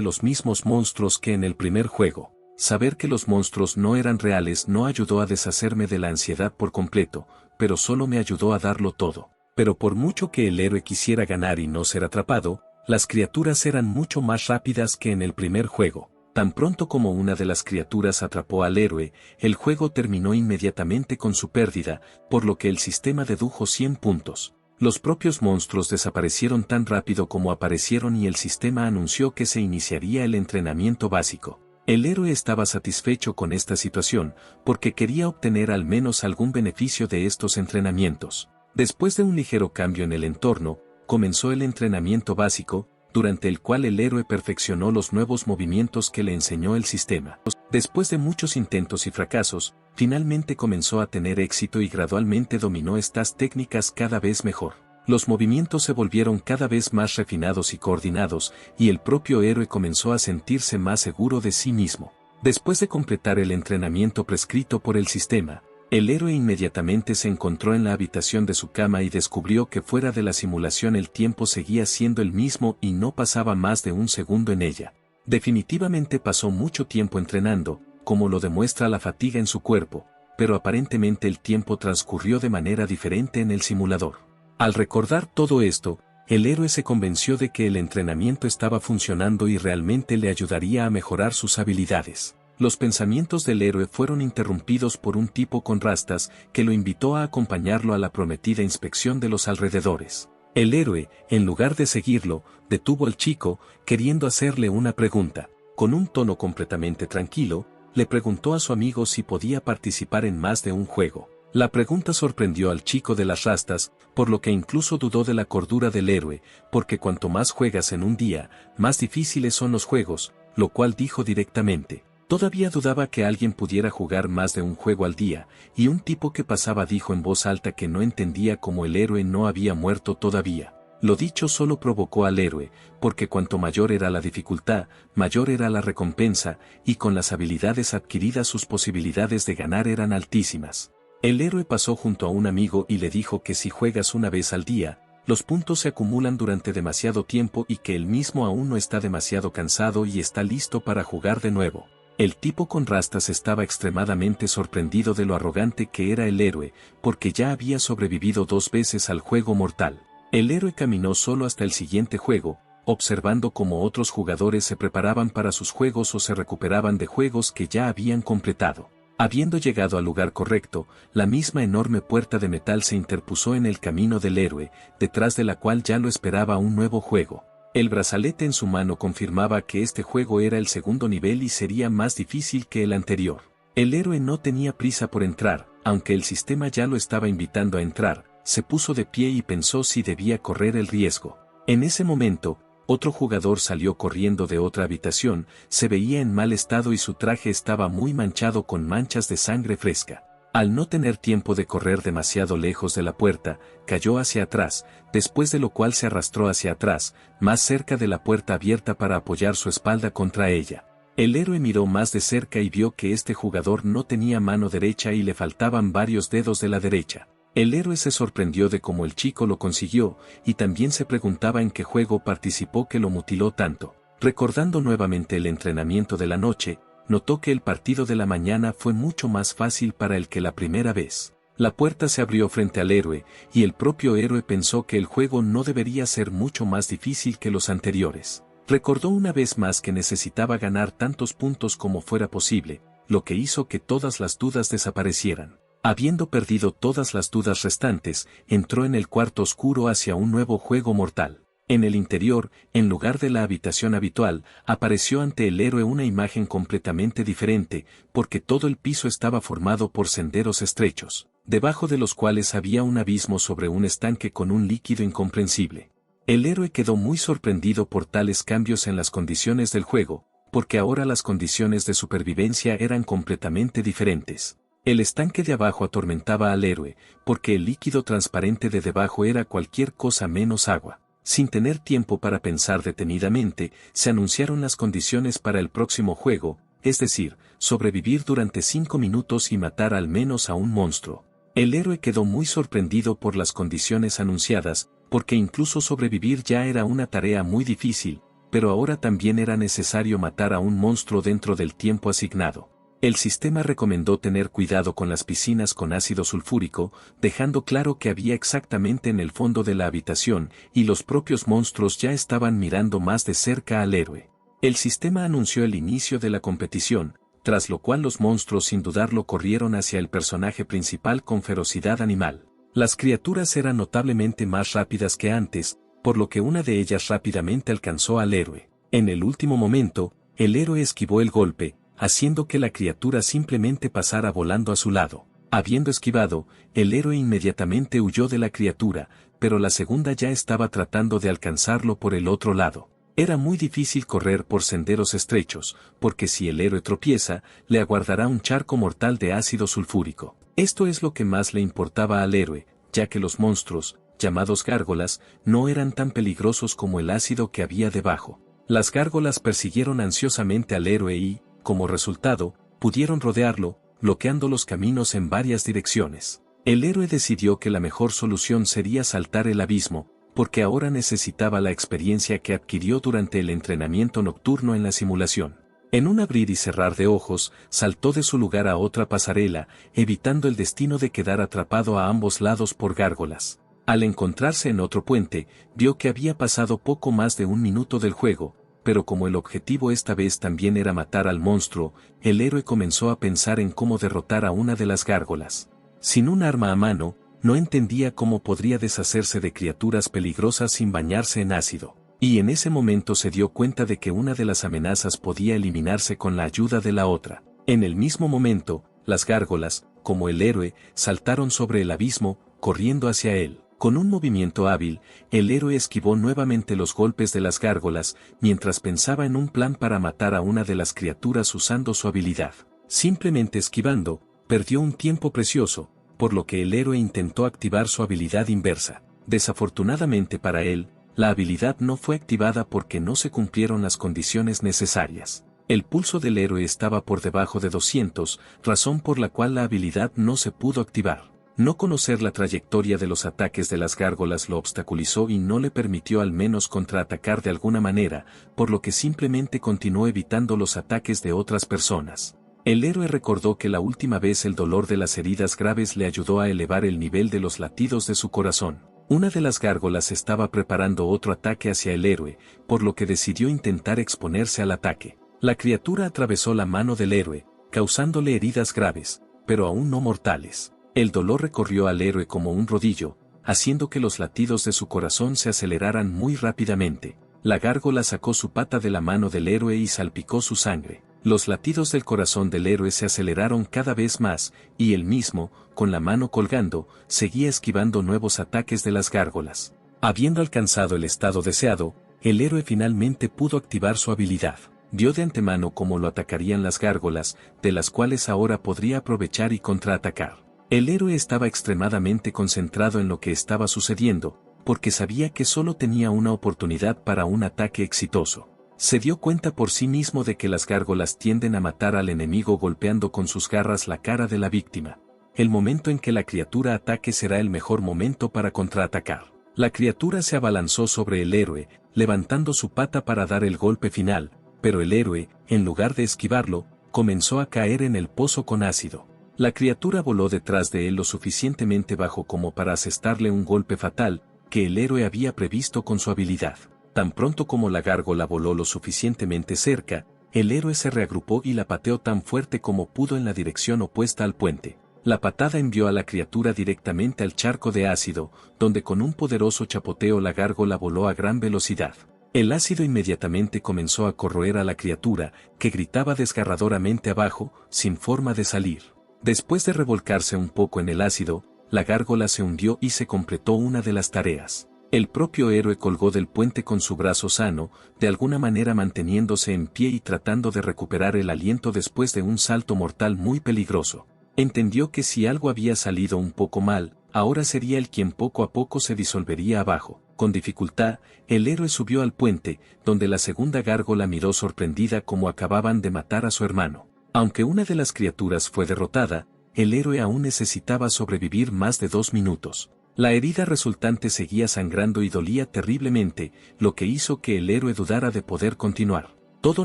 los mismos monstruos que en el primer juego. Saber que los monstruos no eran reales no ayudó a deshacerme de la ansiedad por completo, pero solo me ayudó a darlo todo. Pero por mucho que el héroe quisiera ganar y no ser atrapado, las criaturas eran mucho más rápidas que en el primer juego. Tan pronto como una de las criaturas atrapó al héroe, el juego terminó inmediatamente con su pérdida, por lo que el sistema dedujo 100 puntos. Los propios monstruos desaparecieron tan rápido como aparecieron y el sistema anunció que se iniciaría el entrenamiento básico. El héroe estaba satisfecho con esta situación, porque quería obtener al menos algún beneficio de estos entrenamientos. Después de un ligero cambio en el entorno, comenzó el entrenamiento básico, durante el cual el héroe perfeccionó los nuevos movimientos que le enseñó el sistema. Después de muchos intentos y fracasos, finalmente comenzó a tener éxito y gradualmente dominó estas técnicas cada vez mejor. Los movimientos se volvieron cada vez más refinados y coordinados, y el propio héroe comenzó a sentirse más seguro de sí mismo. Después de completar el entrenamiento prescrito por el sistema, el héroe inmediatamente se encontró en la habitación de su cama y descubrió que fuera de la simulación el tiempo seguía siendo el mismo y no pasaba más de un segundo en ella. Definitivamente pasó mucho tiempo entrenando, como lo demuestra la fatiga en su cuerpo, pero aparentemente el tiempo transcurrió de manera diferente en el simulador. Al recordar todo esto, el héroe se convenció de que el entrenamiento estaba funcionando y realmente le ayudaría a mejorar sus habilidades. Los pensamientos del héroe fueron interrumpidos por un tipo con rastas que lo invitó a acompañarlo a la prometida inspección de los alrededores. El héroe, en lugar de seguirlo, detuvo al chico, queriendo hacerle una pregunta. Con un tono completamente tranquilo, le preguntó a su amigo si podía participar en más de un juego. La pregunta sorprendió al chico de las rastas, por lo que incluso dudó de la cordura del héroe, porque cuanto más juegas en un día, más difíciles son los juegos, lo cual dijo directamente. Todavía dudaba que alguien pudiera jugar más de un juego al día, y un tipo que pasaba dijo en voz alta que no entendía cómo el héroe no había muerto todavía. Lo dicho solo provocó al héroe, porque cuanto mayor era la dificultad, mayor era la recompensa, y con las habilidades adquiridas sus posibilidades de ganar eran altísimas. El héroe pasó junto a un amigo y le dijo que si juegas una vez al día, los puntos se acumulan durante demasiado tiempo y que él mismo aún no está demasiado cansado y está listo para jugar de nuevo. El tipo con rastas estaba extremadamente sorprendido de lo arrogante que era el héroe, porque ya había sobrevivido 2 veces al juego mortal. El héroe caminó solo hasta el siguiente juego, observando cómo otros jugadores se preparaban para sus juegos o se recuperaban de juegos que ya habían completado. Habiendo llegado al lugar correcto, la misma enorme puerta de metal se interpuso en el camino del héroe, detrás de la cual ya lo esperaba un nuevo juego. El brazalete en su mano confirmaba que este juego era el segundo nivel y sería más difícil que el anterior. El héroe no tenía prisa por entrar, aunque el sistema ya lo estaba invitando a entrar, se puso de pie y pensó si debía correr el riesgo. En ese momento, otro jugador salió corriendo de otra habitación, se veía en mal estado y su traje estaba muy manchado con manchas de sangre fresca. Al no tener tiempo de correr demasiado lejos de la puerta, cayó hacia atrás, después de lo cual se arrastró hacia atrás, más cerca de la puerta abierta para apoyar su espalda contra ella. El héroe miró más de cerca y vio que este jugador no tenía mano derecha y le faltaban varios dedos de la derecha. El héroe se sorprendió de cómo el chico lo consiguió, y también se preguntaba en qué juego participó que lo mutiló tanto. Recordando nuevamente el entrenamiento de la noche, notó que el partido de la mañana fue mucho más fácil para él que la primera vez. La puerta se abrió frente al héroe, y el propio héroe pensó que el juego no debería ser mucho más difícil que los anteriores. Recordó una vez más que necesitaba ganar tantos puntos como fuera posible, lo que hizo que todas las dudas desaparecieran. Habiendo perdido todas las dudas restantes, entró en el cuarto oscuro hacia un nuevo juego mortal. En el interior, en lugar de la habitación habitual, apareció ante el héroe una imagen completamente diferente, porque todo el piso estaba formado por senderos estrechos, debajo de los cuales había un abismo sobre un estanque con un líquido incomprensible. El héroe quedó muy sorprendido por tales cambios en las condiciones del juego, porque ahora las condiciones de supervivencia eran completamente diferentes. El estanque de abajo atormentaba al héroe, porque el líquido transparente de debajo era cualquier cosa menos agua. Sin tener tiempo para pensar detenidamente, se anunciaron las condiciones para el próximo juego, es decir, sobrevivir durante 5 minutos y matar al menos a un monstruo. El héroe quedó muy sorprendido por las condiciones anunciadas, porque incluso sobrevivir ya era una tarea muy difícil, pero ahora también era necesario matar a un monstruo dentro del tiempo asignado. El sistema recomendó tener cuidado con las piscinas con ácido sulfúrico, dejando claro que había exactamente en el fondo de la habitación, y los propios monstruos ya estaban mirando más de cerca al héroe. El sistema anunció el inicio de la competición, tras lo cual los monstruos sin dudarlo corrieron hacia el personaje principal con ferocidad animal. Las criaturas eran notablemente más rápidas que antes, por lo que una de ellas rápidamente alcanzó al héroe. En el último momento, el héroe esquivó el golpe, haciendo que la criatura simplemente pasara volando a su lado. Habiendo esquivado, el héroe inmediatamente huyó de la criatura, pero la segunda ya estaba tratando de alcanzarlo por el otro lado. Era muy difícil correr por senderos estrechos, porque si el héroe tropieza, le aguardará un charco mortal de ácido sulfúrico. Esto es lo que más le importaba al héroe, ya que los monstruos, llamados gárgolas, no eran tan peligrosos como el ácido que había debajo. Las gárgolas persiguieron ansiosamente al héroe y, como resultado, pudieron rodearlo, bloqueando los caminos en varias direcciones. El héroe decidió que la mejor solución sería saltar el abismo, porque ahora necesitaba la experiencia que adquirió durante el entrenamiento nocturno en la simulación. En un abrir y cerrar de ojos, saltó de su lugar a otra pasarela, evitando el destino de quedar atrapado a ambos lados por gárgolas. Al encontrarse en otro puente, vio que había pasado poco más de un minuto del juego, pero como el objetivo esta vez también era matar al monstruo, el héroe comenzó a pensar en cómo derrotar a una de las gárgolas. Sin un arma a mano, no entendía cómo podría deshacerse de criaturas peligrosas sin bañarse en ácido, y en ese momento se dio cuenta de que una de las amenazas podía eliminarse con la ayuda de la otra. En el mismo momento, las gárgolas, como el héroe, saltaron sobre el abismo, corriendo hacia él. Con un movimiento hábil, el héroe esquivó nuevamente los golpes de las gárgolas, mientras pensaba en un plan para matar a una de las criaturas usando su habilidad. Simplemente esquivando, perdió un tiempo precioso, por lo que el héroe intentó activar su habilidad inversa. Desafortunadamente para él, la habilidad no fue activada porque no se cumplieron las condiciones necesarias. El pulso del héroe estaba por debajo de 200, razón por la cual la habilidad no se pudo activar. No conocer la trayectoria de los ataques de las gárgolas lo obstaculizó y no le permitió al menos contraatacar de alguna manera, por lo que simplemente continuó evitando los ataques de otras personas. El héroe recordó que la última vez el dolor de las heridas graves le ayudó a elevar el nivel de los latidos de su corazón. Una de las gárgolas estaba preparando otro ataque hacia el héroe, por lo que decidió intentar exponerse al ataque. La criatura atravesó la mano del héroe, causándole heridas graves, pero aún no mortales. El dolor recorrió al héroe como un rodillo, haciendo que los latidos de su corazón se aceleraran muy rápidamente. La gárgola sacó su pata de la mano del héroe y salpicó su sangre. Los latidos del corazón del héroe se aceleraron cada vez más, y él mismo, con la mano colgando, seguía esquivando nuevos ataques de las gárgolas. Habiendo alcanzado el estado deseado, el héroe finalmente pudo activar su habilidad. Vio de antemano cómo lo atacarían las gárgolas, de las cuales ahora podría aprovechar y contraatacar. El héroe estaba extremadamente concentrado en lo que estaba sucediendo, porque sabía que solo tenía una oportunidad para un ataque exitoso. Se dio cuenta por sí mismo de que las gárgolas tienden a matar al enemigo golpeando con sus garras la cara de la víctima. El momento en que la criatura ataque será el mejor momento para contraatacar. La criatura se abalanzó sobre el héroe, levantando su pata para dar el golpe final, pero el héroe, en lugar de esquivarlo, comenzó a caer en el pozo con ácido. La criatura voló detrás de él lo suficientemente bajo como para asestarle un golpe fatal, que el héroe había previsto con su habilidad. Tan pronto como la gárgola voló lo suficientemente cerca, el héroe se reagrupó y la pateó tan fuerte como pudo en la dirección opuesta al puente. La patada envió a la criatura directamente al charco de ácido, donde con un poderoso chapoteo la gárgola voló a gran velocidad. El ácido inmediatamente comenzó a corroer a la criatura, que gritaba desgarradoramente abajo, sin forma de salir. Después de revolcarse un poco en el ácido, la gárgola se hundió y se completó una de las tareas. El propio héroe colgó del puente con su brazo sano, de alguna manera manteniéndose en pie y tratando de recuperar el aliento después de un salto mortal muy peligroso. Entendió que si algo había salido un poco mal, ahora sería él quien poco a poco se disolvería abajo. Con dificultad, el héroe subió al puente, donde la segunda gárgola miró sorprendida como acababan de matar a su hermano. Aunque una de las criaturas fue derrotada, el héroe aún necesitaba sobrevivir más de 2 minutos. La herida resultante seguía sangrando y dolía terriblemente, lo que hizo que el héroe dudara de poder continuar. Todo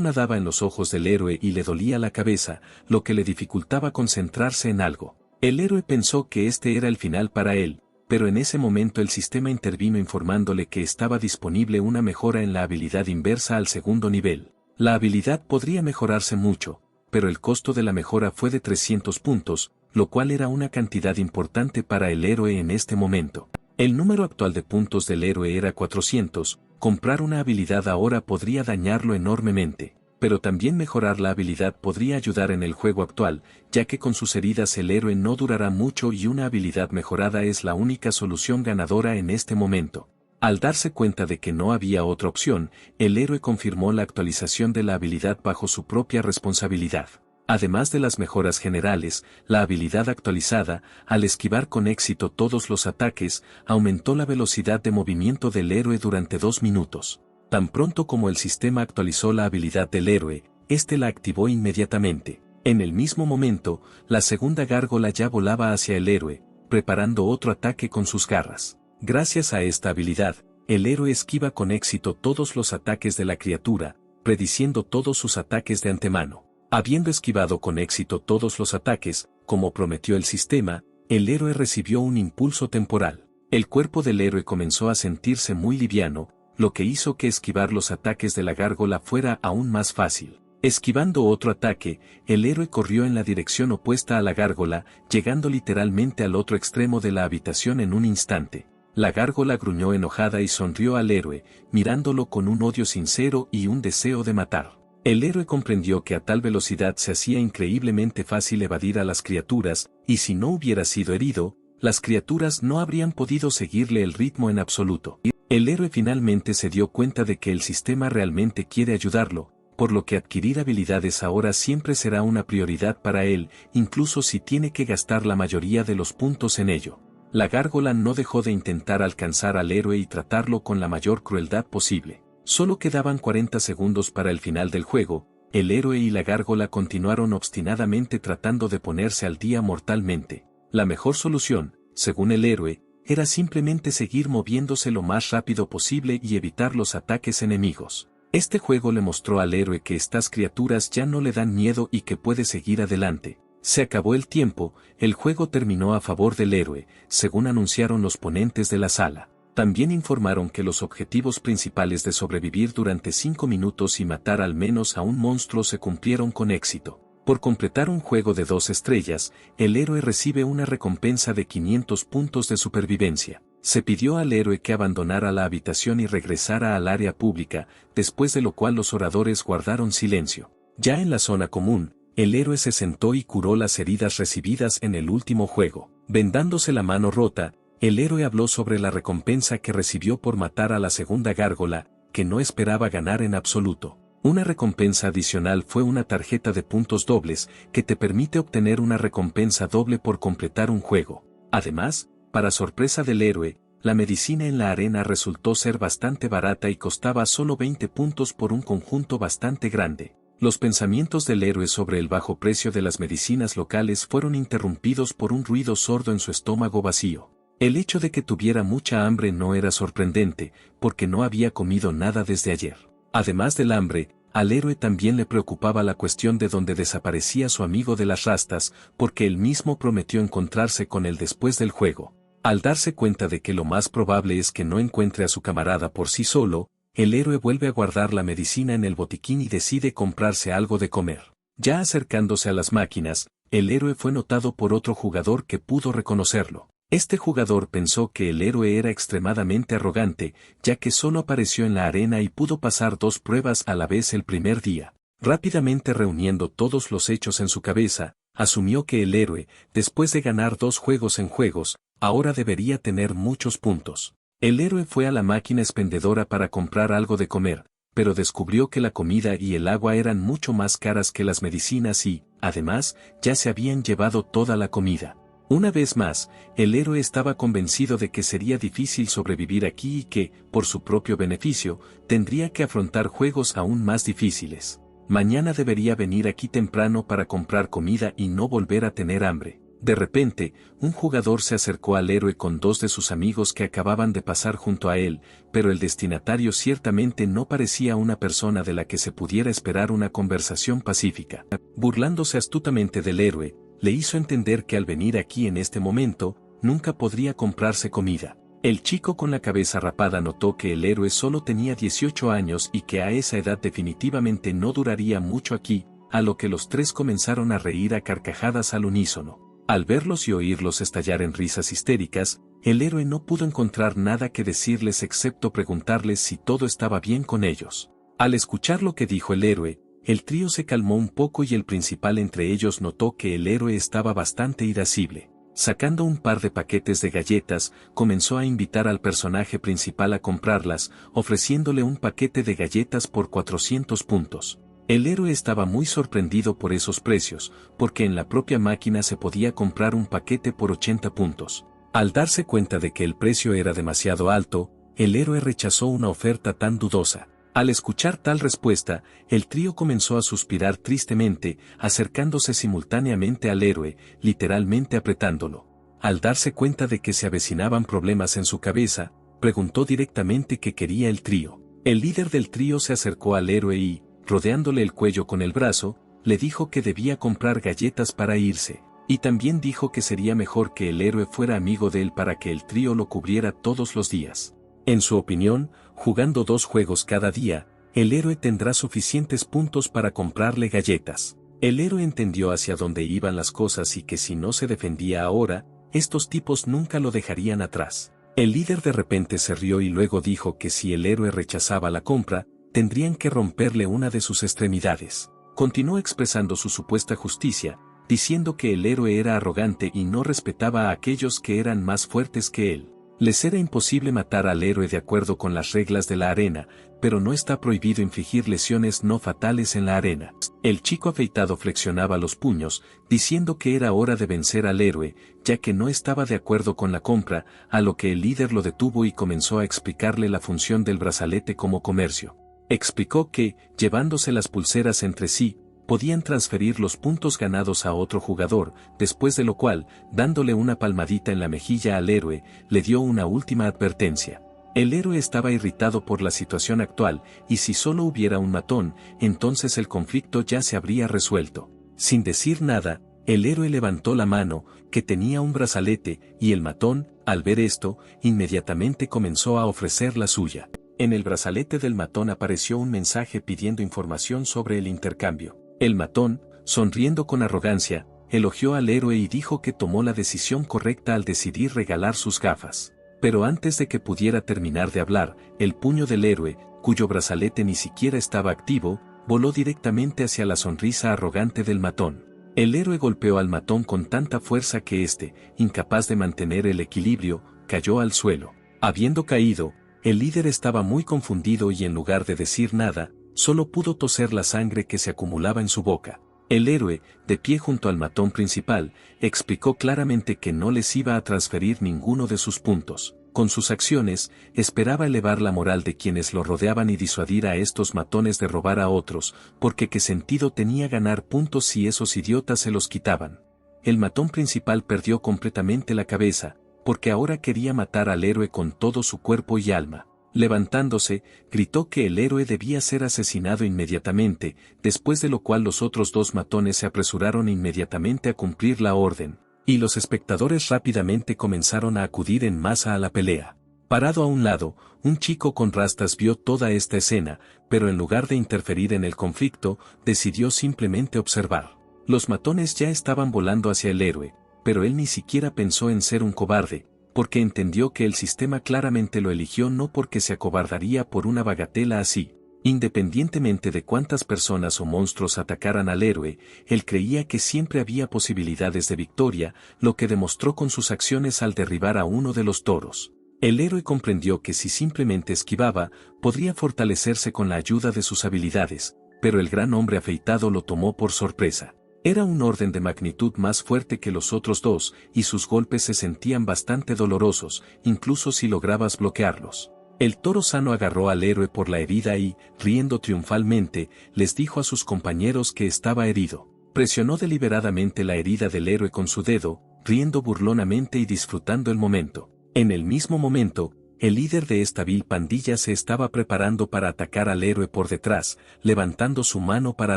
nadaba en los ojos del héroe y le dolía la cabeza, lo que le dificultaba concentrarse en algo. El héroe pensó que este era el final para él, pero en ese momento el sistema intervino informándole que estaba disponible una mejora en la habilidad inversa al segundo nivel. La habilidad podría mejorarse mucho, pero el costo de la mejora fue de 300 puntos, lo cual era una cantidad importante para el héroe en este momento. El número actual de puntos del héroe era 400, comprar una habilidad ahora podría dañarlo enormemente, pero también mejorar la habilidad podría ayudar en el juego actual, ya que con sus heridas el héroe no durará mucho y una habilidad mejorada es la única solución ganadora en este momento. Al darse cuenta de que no había otra opción, el héroe confirmó la actualización de la habilidad bajo su propia responsabilidad. Además de las mejoras generales, la habilidad actualizada, al esquivar con éxito todos los ataques, aumentó la velocidad de movimiento del héroe durante 2 minutos. Tan pronto como el sistema actualizó la habilidad del héroe, este la activó inmediatamente. En el mismo momento, la segunda gárgola ya volaba hacia el héroe, preparando otro ataque con sus garras. Gracias a esta habilidad, el héroe esquiva con éxito todos los ataques de la criatura, prediciendo todos sus ataques de antemano. Habiendo esquivado con éxito todos los ataques, como prometió el sistema, el héroe recibió un impulso temporal. El cuerpo del héroe comenzó a sentirse muy liviano, lo que hizo que esquivar los ataques de la gárgola fuera aún más fácil. Esquivando otro ataque, el héroe corrió en la dirección opuesta a la gárgola, llegando literalmente al otro extremo de la habitación en un instante. La gárgola gruñó enojada y sonrió al héroe, mirándolo con un odio sincero y un deseo de matar. El héroe comprendió que a tal velocidad se hacía increíblemente fácil evadir a las criaturas, y si no hubiera sido herido, las criaturas no habrían podido seguirle el ritmo en absoluto. El héroe finalmente se dio cuenta de que el sistema realmente quiere ayudarlo, por lo que adquirir habilidades ahora siempre será una prioridad para él, incluso si tiene que gastar la mayoría de los puntos en ello. La gárgola no dejó de intentar alcanzar al héroe y tratarlo con la mayor crueldad posible. Solo quedaban 40 segundos para el final del juego, el héroe y la gárgola continuaron obstinadamente tratando de ponerse al día mortalmente. La mejor solución, según el héroe, era simplemente seguir moviéndose lo más rápido posible y evitar los ataques enemigos. Este juego le mostró al héroe que estas criaturas ya no le dan miedo y que puede seguir adelante. Se acabó el tiempo, el juego terminó a favor del héroe, según anunciaron los ponentes de la sala. También informaron que los objetivos principales de sobrevivir durante 5 minutos y matar al menos a un monstruo se cumplieron con éxito. Por completar un juego de 2 estrellas, el héroe recibe una recompensa de 500 puntos de supervivencia. Se pidió al héroe que abandonara la habitación y regresara al área pública, después de lo cual los oradores guardaron silencio. Ya en la zona común, el héroe se sentó y curó las heridas recibidas en el último juego. Vendándose la mano rota, el héroe habló sobre la recompensa que recibió por matar a la segunda gárgola, que no esperaba ganar en absoluto. Una recompensa adicional fue una tarjeta de puntos dobles, que te permite obtener una recompensa doble por completar un juego. Además, para sorpresa del héroe, la medicina en la arena resultó ser bastante barata y costaba solo 20 puntos por un conjunto bastante grande. Los pensamientos del héroe sobre el bajo precio de las medicinas locales fueron interrumpidos por un ruido sordo en su estómago vacío. El hecho de que tuviera mucha hambre no era sorprendente, porque no había comido nada desde ayer. Además del hambre, al héroe también le preocupaba la cuestión de dónde desaparecía su amigo de las rastas, porque él mismo prometió encontrarse con él después del juego. Al darse cuenta de que lo más probable es que no encuentre a su camarada por sí solo, el héroe vuelve a guardar la medicina en el botiquín y decide comprarse algo de comer. Ya acercándose a las máquinas, el héroe fue notado por otro jugador que pudo reconocerlo. Este jugador pensó que el héroe era extremadamente arrogante, ya que solo apareció en la arena y pudo pasar 2 pruebas a la vez el primer día. Rápidamente reuniendo todos los hechos en su cabeza, asumió que el héroe, después de ganar 2 juegos en juegos, ahora debería tener muchos puntos. El héroe fue a la máquina expendedora para comprar algo de comer, pero descubrió que la comida y el agua eran mucho más caras que las medicinas y, además, ya se habían llevado toda la comida. Una vez más, el héroe estaba convencido de que sería difícil sobrevivir aquí y que, por su propio beneficio, tendría que afrontar juegos aún más difíciles. Mañana debería venir aquí temprano para comprar comida y no volver a tener hambre. De repente, un jugador se acercó al héroe con 2 de sus amigos que acababan de pasar junto a él, pero el destinatario ciertamente no parecía una persona de la que se pudiera esperar una conversación pacífica. Burlándose astutamente del héroe, le hizo entender que al venir aquí en este momento, nunca podría comprarse comida. El chico con la cabeza rapada notó que el héroe solo tenía 18 años y que a esa edad definitivamente no duraría mucho aquí, a lo que los 3 comenzaron a reír a carcajadas al unísono. Al verlos y oírlos estallar en risas histéricas, el héroe no pudo encontrar nada que decirles excepto preguntarles si todo estaba bien con ellos. Al escuchar lo que dijo el héroe, el trío se calmó un poco y el principal entre ellos notó que el héroe estaba bastante irascible. Sacando un par de paquetes de galletas, comenzó a invitar al personaje principal a comprarlas, ofreciéndole un paquete de galletas por 400 puntos. El héroe estaba muy sorprendido por esos precios, porque en la propia máquina se podía comprar un paquete por 80 puntos. Al darse cuenta de que el precio era demasiado alto, el héroe rechazó una oferta tan dudosa. Al escuchar tal respuesta, el trío comenzó a suspirar tristemente, acercándose simultáneamente al héroe, literalmente apretándolo. Al darse cuenta de que se avecinaban problemas en su cabeza, preguntó directamente qué quería el trío. El líder del trío se acercó al héroe y, rodeándole el cuello con el brazo, le dijo que debía comprar galletas para irse, y también dijo que sería mejor que el héroe fuera amigo de él para que el trío lo cubriera todos los días. En su opinión, jugando 2 juegos cada día, el héroe tendrá suficientes puntos para comprarle galletas. El héroe entendió hacia dónde iban las cosas y que si no se defendía ahora, estos tipos nunca lo dejarían atrás. El líder de repente se rió y luego dijo que si el héroe rechazaba la compra, tendrían que romperle una de sus extremidades. Continuó expresando su supuesta justicia, diciendo que el héroe era arrogante y no respetaba a aquellos que eran más fuertes que él. Les era imposible matar al héroe de acuerdo con las reglas de la arena, pero no está prohibido infligir lesiones no fatales en la arena. El chico afeitado flexionaba los puños, diciendo que era hora de vencer al héroe, ya que no estaba de acuerdo con la compra, a lo que el líder lo detuvo y comenzó a explicarle la función del brazalete como comercio. Explicó que, llevándose las pulseras entre sí, podían transferir los puntos ganados a otro jugador, después de lo cual, dándole una palmadita en la mejilla al héroe, le dio una última advertencia. El héroe estaba irritado por la situación actual, y si solo hubiera un matón, entonces el conflicto ya se habría resuelto. Sin decir nada, el héroe levantó la mano, que tenía un brazalete, y el matón, al ver esto, inmediatamente comenzó a ofrecer la suya. En el brazalete del matón apareció un mensaje pidiendo información sobre el intercambio. El matón, sonriendo con arrogancia, elogió al héroe y dijo que tomó la decisión correcta al decidir regalar sus gafas. Pero antes de que pudiera terminar de hablar, el puño del héroe, cuyo brazalete ni siquiera estaba activo, voló directamente hacia la sonrisa arrogante del matón. El héroe golpeó al matón con tanta fuerza que éste, incapaz de mantener el equilibrio, cayó al suelo. Habiendo caído, el líder estaba muy confundido y en lugar de decir nada, solo pudo toser la sangre que se acumulaba en su boca. El héroe, de pie junto al matón principal, explicó claramente que no les iba a transferir ninguno de sus puntos. Con sus acciones, esperaba elevar la moral de quienes lo rodeaban y disuadir a estos matones de robar a otros, porque qué sentido tenía ganar puntos si esos idiotas se los quitaban. El matón principal perdió completamente la cabeza, porque ahora quería matar al héroe con todo su cuerpo y alma. Levantándose, gritó que el héroe debía ser asesinado inmediatamente, después de lo cual los otros dos matones se apresuraron inmediatamente a cumplir la orden, y los espectadores rápidamente comenzaron a acudir en masa a la pelea. Parado a un lado, un chico con rastas vio toda esta escena, pero en lugar de interferir en el conflicto, decidió simplemente observar. Los matones ya estaban volando hacia el héroe, pero él ni siquiera pensó en ser un cobarde, porque entendió que el sistema claramente lo eligió no porque se acobardaría por una bagatela así. Independientemente de cuántas personas o monstruos atacaran al héroe, él creía que siempre había posibilidades de victoria, lo que demostró con sus acciones al derribar a uno de los toros. El héroe comprendió que si simplemente esquivaba, podría fortalecerse con la ayuda de sus habilidades, pero el gran hombre afeitado lo tomó por sorpresa. Era un orden de magnitud más fuerte que los otros dos, y sus golpes se sentían bastante dolorosos, incluso si lograbas bloquearlos. El toro sano agarró al héroe por la herida y, riendo triunfalmente, les dijo a sus compañeros que estaba herido. Presionó deliberadamente la herida del héroe con su dedo, riendo burlonamente y disfrutando el momento. En el mismo momento, el líder de esta vil pandilla se estaba preparando para atacar al héroe por detrás, levantando su mano para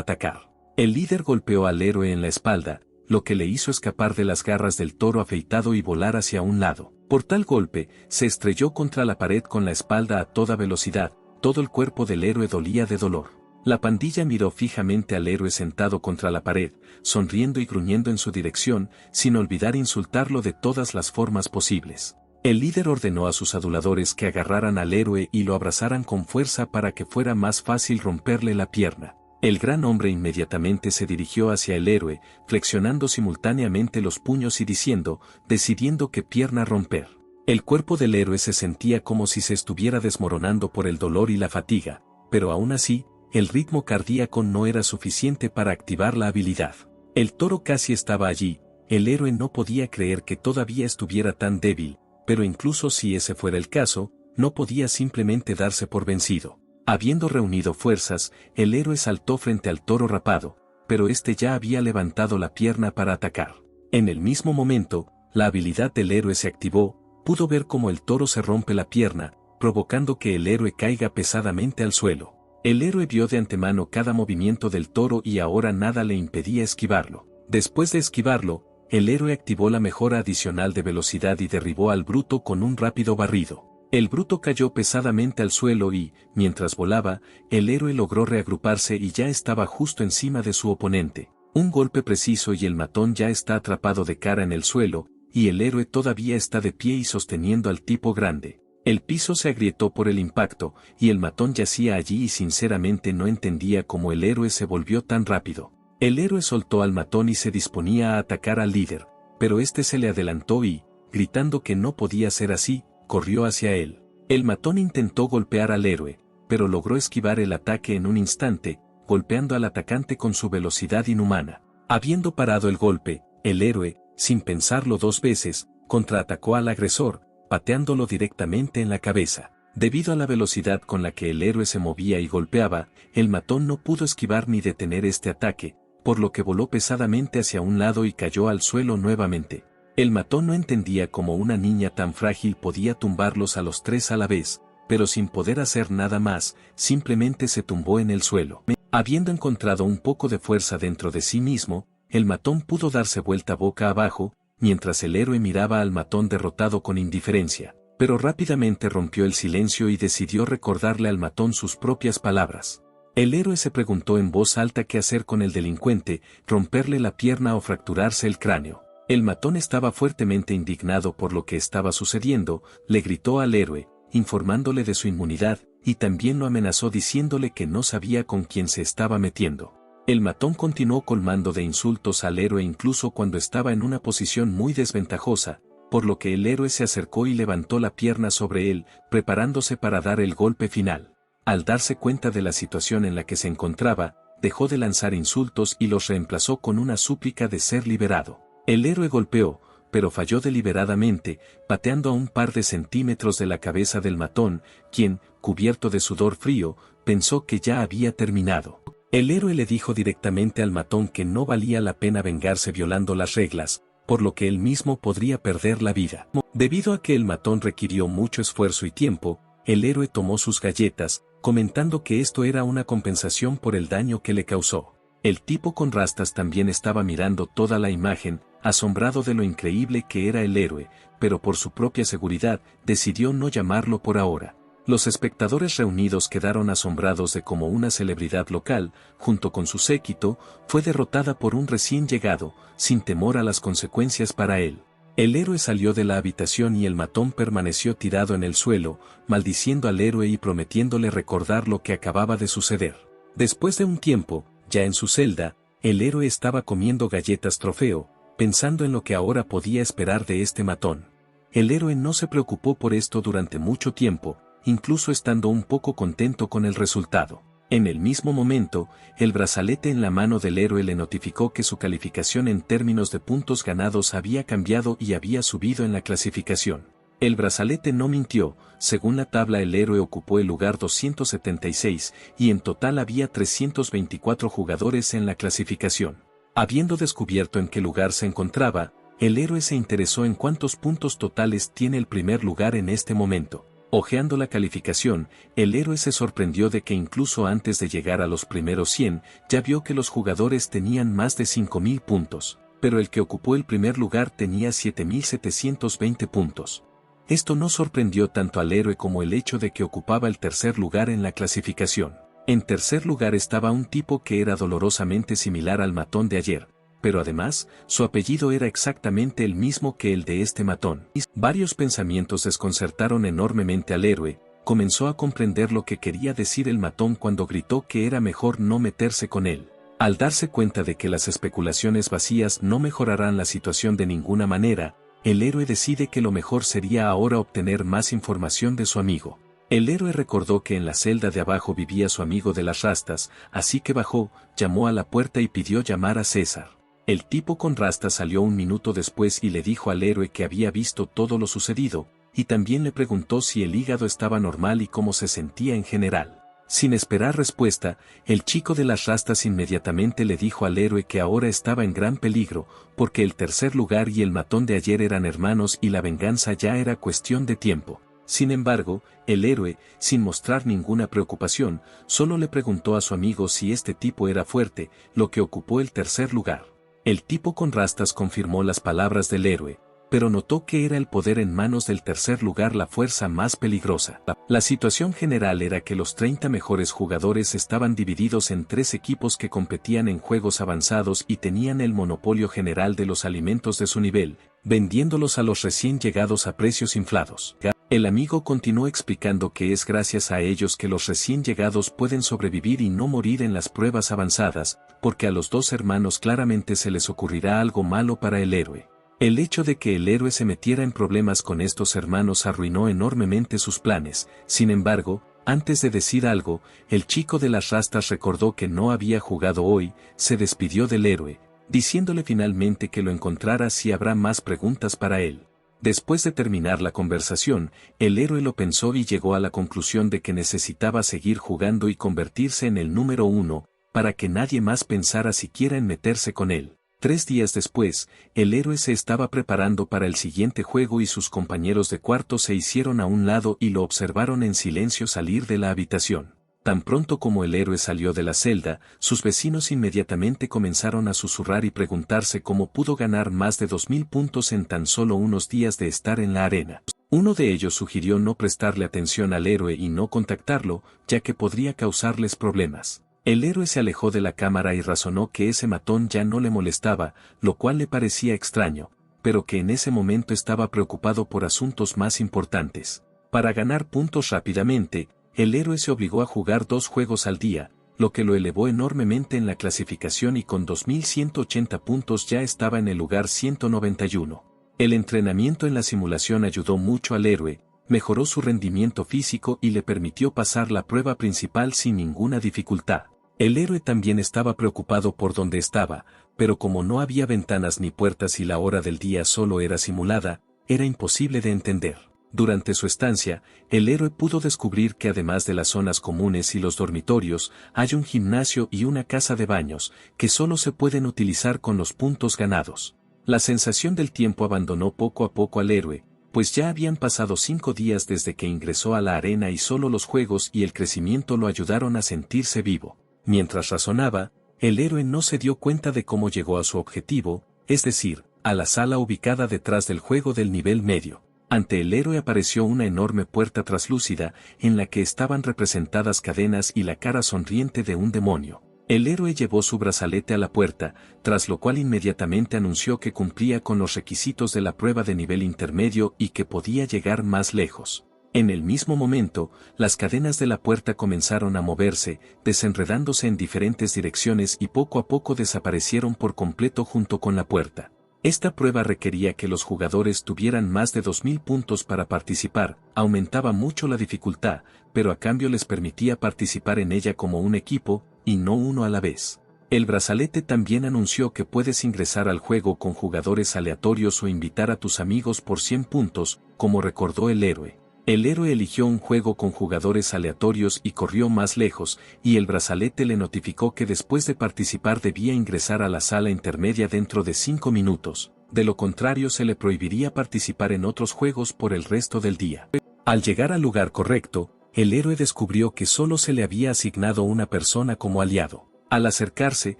atacar. El líder golpeó al héroe en la espalda, lo que le hizo escapar de las garras del toro afeitado y volar hacia un lado. Por tal golpe, se estrelló contra la pared con la espalda a toda velocidad, todo el cuerpo del héroe dolía de dolor. La pandilla miró fijamente al héroe sentado contra la pared, sonriendo y gruñendo en su dirección, sin olvidar insultarlo de todas las formas posibles. El líder ordenó a sus aduladores que agarraran al héroe y lo abrazaran con fuerza para que fuera más fácil romperle la pierna. El gran hombre inmediatamente se dirigió hacia el héroe, flexionando simultáneamente los puños y diciendo, decidiendo qué pierna romper. El cuerpo del héroe se sentía como si se estuviera desmoronando por el dolor y la fatiga, pero aún así, el ritmo cardíaco no era suficiente para activar la habilidad. El toro casi estaba allí, el héroe no podía creer que todavía estuviera tan débil, pero incluso si ese fuera el caso, no podía simplemente darse por vencido. Habiendo reunido fuerzas, el héroe saltó frente al toro rapado, pero este ya había levantado la pierna para atacar. En el mismo momento, la habilidad del héroe se activó, pudo ver cómo el toro se rompe la pierna, provocando que el héroe caiga pesadamente al suelo. El héroe vio de antemano cada movimiento del toro y ahora nada le impedía esquivarlo. Después de esquivarlo, el héroe activó la mejora adicional de velocidad y derribó al bruto con un rápido barrido. El bruto cayó pesadamente al suelo y, mientras volaba, el héroe logró reagruparse y ya estaba justo encima de su oponente. Un golpe preciso y el matón ya está atrapado de cara en el suelo, y el héroe todavía está de pie y sosteniendo al tipo grande. El piso se agrietó por el impacto, y el matón yacía allí y sinceramente no entendía cómo el héroe se volvió tan rápido. El héroe soltó al matón y se disponía a atacar al líder, pero este se le adelantó y, gritando que no podía ser así, corrió hacia él. El matón intentó golpear al héroe, pero logró esquivar el ataque en un instante, golpeando al atacante con su velocidad inhumana. Habiendo parado el golpe, el héroe, sin pensarlo dos veces, contraatacó al agresor, pateándolo directamente en la cabeza. Debido a la velocidad con la que el héroe se movía y golpeaba, el matón no pudo esquivar ni detener este ataque, por lo que voló pesadamente hacia un lado y cayó al suelo nuevamente. El matón no entendía cómo una niña tan frágil podía tumbarlos a los tres a la vez, pero sin poder hacer nada más, simplemente se tumbó en el suelo. Habiendo encontrado un poco de fuerza dentro de sí mismo, el matón pudo darse vuelta boca abajo, mientras el héroe miraba al matón derrotado con indiferencia, pero rápidamente rompió el silencio y decidió recordarle al matón sus propias palabras. El héroe se preguntó en voz alta qué hacer con el delincuente, romperle la pierna o fracturarse el cráneo. El matón estaba fuertemente indignado por lo que estaba sucediendo, le gritó al héroe, informándole de su inmunidad, y también lo amenazó diciéndole que no sabía con quién se estaba metiendo. El matón continuó colmando de insultos al héroe incluso cuando estaba en una posición muy desventajosa, por lo que el héroe se acercó y levantó la pierna sobre él, preparándose para dar el golpe final. Al darse cuenta de la situación en la que se encontraba, dejó de lanzar insultos y los reemplazó con una súplica de ser liberado. El héroe golpeó, pero falló deliberadamente, pateando a un par de centímetros de la cabeza del matón, quien, cubierto de sudor frío, pensó que ya había terminado. El héroe le dijo directamente al matón que no valía la pena vengarse violando las reglas, por lo que él mismo podría perder la vida. Debido a que el matón requirió mucho esfuerzo y tiempo, el héroe tomó sus galletas, comentando que esto era una compensación por el daño que le causó. El tipo con rastas también estaba mirando toda la imagen, asombrado de lo increíble que era el héroe, pero por su propia seguridad, decidió no llamarlo por ahora. Los espectadores reunidos quedaron asombrados de cómo una celebridad local, junto con su séquito, fue derrotada por un recién llegado, sin temor a las consecuencias para él. El héroe salió de la habitación y el matón permaneció tirado en el suelo, maldiciendo al héroe y prometiéndole recordar lo que acababa de suceder. Después de un tiempo, ya en su celda, el héroe estaba comiendo galletas trofeo, pensando en lo que ahora podía esperar de este matón. El héroe no se preocupó por esto durante mucho tiempo, incluso estando un poco contento con el resultado. En el mismo momento, el brazalete en la mano del héroe le notificó que su calificación en términos de puntos ganados había cambiado y había subido en la clasificación. El brazalete no mintió, según la tabla el héroe ocupó el lugar 276, y en total había 324 jugadores en la clasificación. Habiendo descubierto en qué lugar se encontraba, el héroe se interesó en cuántos puntos totales tiene el primer lugar en este momento. Ojeando la calificación, el héroe se sorprendió de que incluso antes de llegar a los primeros 100, ya vio que los jugadores tenían más de 5.000 puntos, pero el que ocupó el primer lugar tenía 7.720 puntos. Esto no sorprendió tanto al héroe como el hecho de que ocupaba el tercer lugar en la clasificación. En tercer lugar estaba un tipo que era dolorosamente similar al matón de ayer, pero además, su apellido era exactamente el mismo que el de este matón. Varios pensamientos desconcertaron enormemente al héroe, comenzó a comprender lo que quería decir el matón cuando gritó que era mejor no meterse con él. Al darse cuenta de que las especulaciones vacías no mejorarán la situación de ninguna manera, el héroe decide que lo mejor sería ahora obtener más información de su amigo. El héroe recordó que en la celda de abajo vivía su amigo de las rastas, así que bajó, llamó a la puerta y pidió llamar a César. El tipo con rastas salió un minuto después y le dijo al héroe que había visto todo lo sucedido, y también le preguntó si el hígado estaba normal y cómo se sentía en general. Sin esperar respuesta, el chico de las rastas inmediatamente le dijo al héroe que ahora estaba en gran peligro, porque el tercer lugar y el matón de ayer eran hermanos y la venganza ya era cuestión de tiempo. Sin embargo, el héroe, sin mostrar ninguna preocupación, solo le preguntó a su amigo si este tipo era fuerte, lo que ocupó el tercer lugar. El tipo con rastas confirmó las palabras del héroe, pero notó que era el poder en manos del tercer lugar la fuerza más peligrosa. La situación general era que los 30 mejores jugadores estaban divididos en 3 equipos que competían en juegos avanzados y tenían el monopolio general de los alimentos de su nivel, vendiéndolos a los recién llegados a precios inflados. El amigo continuó explicando que es gracias a ellos que los recién llegados pueden sobrevivir y no morir en las pruebas avanzadas, porque a los 2 hermanos claramente se les ocurrirá algo malo para el héroe. El hecho de que el héroe se metiera en problemas con estos hermanos arruinó enormemente sus planes. Sin embargo, antes de decir algo, el chico de las rastas recordó que no había jugado hoy, se despidió del héroe, diciéndole finalmente que lo encontrara si habrá más preguntas para él. Después de terminar la conversación, el héroe lo pensó y llegó a la conclusión de que necesitaba seguir jugando y convertirse en el número 1, para que nadie más pensara siquiera en meterse con él. 3 días después, el héroe se estaba preparando para el siguiente juego y sus compañeros de cuarto se hicieron a un lado y lo observaron en silencio salir de la habitación. Tan pronto como el héroe salió de la celda, sus vecinos inmediatamente comenzaron a susurrar y preguntarse cómo pudo ganar más de 2.000 puntos en tan solo unos días de estar en la arena. Uno de ellos sugirió no prestarle atención al héroe y no contactarlo, ya que podría causarles problemas. El héroe se alejó de la cámara y razonó que ese matón ya no le molestaba, lo cual le parecía extraño, pero que en ese momento estaba preocupado por asuntos más importantes. Para ganar puntos rápidamente, el héroe se obligó a jugar 2 juegos al día, lo que lo elevó enormemente en la clasificación y con 2.180 puntos ya estaba en el lugar 191. El entrenamiento en la simulación ayudó mucho al héroe, mejoró su rendimiento físico y le permitió pasar la prueba principal sin ninguna dificultad. El héroe también estaba preocupado por dónde estaba, pero como no había ventanas ni puertas y la hora del día solo era simulada, era imposible de entender. Durante su estancia, el héroe pudo descubrir que además de las zonas comunes y los dormitorios, hay un gimnasio y una casa de baños, que solo se pueden utilizar con los puntos ganados. La sensación del tiempo abandonó poco a poco al héroe, pues ya habían pasado 5 días desde que ingresó a la arena y solo los juegos y el crecimiento lo ayudaron a sentirse vivo. Mientras razonaba, el héroe no se dio cuenta de cómo llegó a su objetivo, es decir, a la sala ubicada detrás del juego del nivel medio. Ante el héroe apareció una enorme puerta traslúcida, en la que estaban representadas cadenas y la cara sonriente de un demonio. El héroe llevó su brazalete a la puerta, tras lo cual inmediatamente anunció que cumplía con los requisitos de la prueba de nivel intermedio y que podía llegar más lejos. En el mismo momento, las cadenas de la puerta comenzaron a moverse, desenredándose en diferentes direcciones y poco a poco desaparecieron por completo junto con la puerta. Esta prueba requería que los jugadores tuvieran más de 2000 puntos para participar, aumentaba mucho la dificultad, pero a cambio les permitía participar en ella como un equipo, y no uno a la vez. El brazalete también anunció que puedes ingresar al juego con jugadores aleatorios o invitar a tus amigos por 100 puntos, como recordó el héroe. El héroe eligió un juego con jugadores aleatorios y corrió más lejos, y el brazalete le notificó que después de participar debía ingresar a la sala intermedia dentro de 5 minutos, de lo contrario se le prohibiría participar en otros juegos por el resto del día. Al llegar al lugar correcto, el héroe descubrió que solo se le había asignado una persona como aliado. Al acercarse,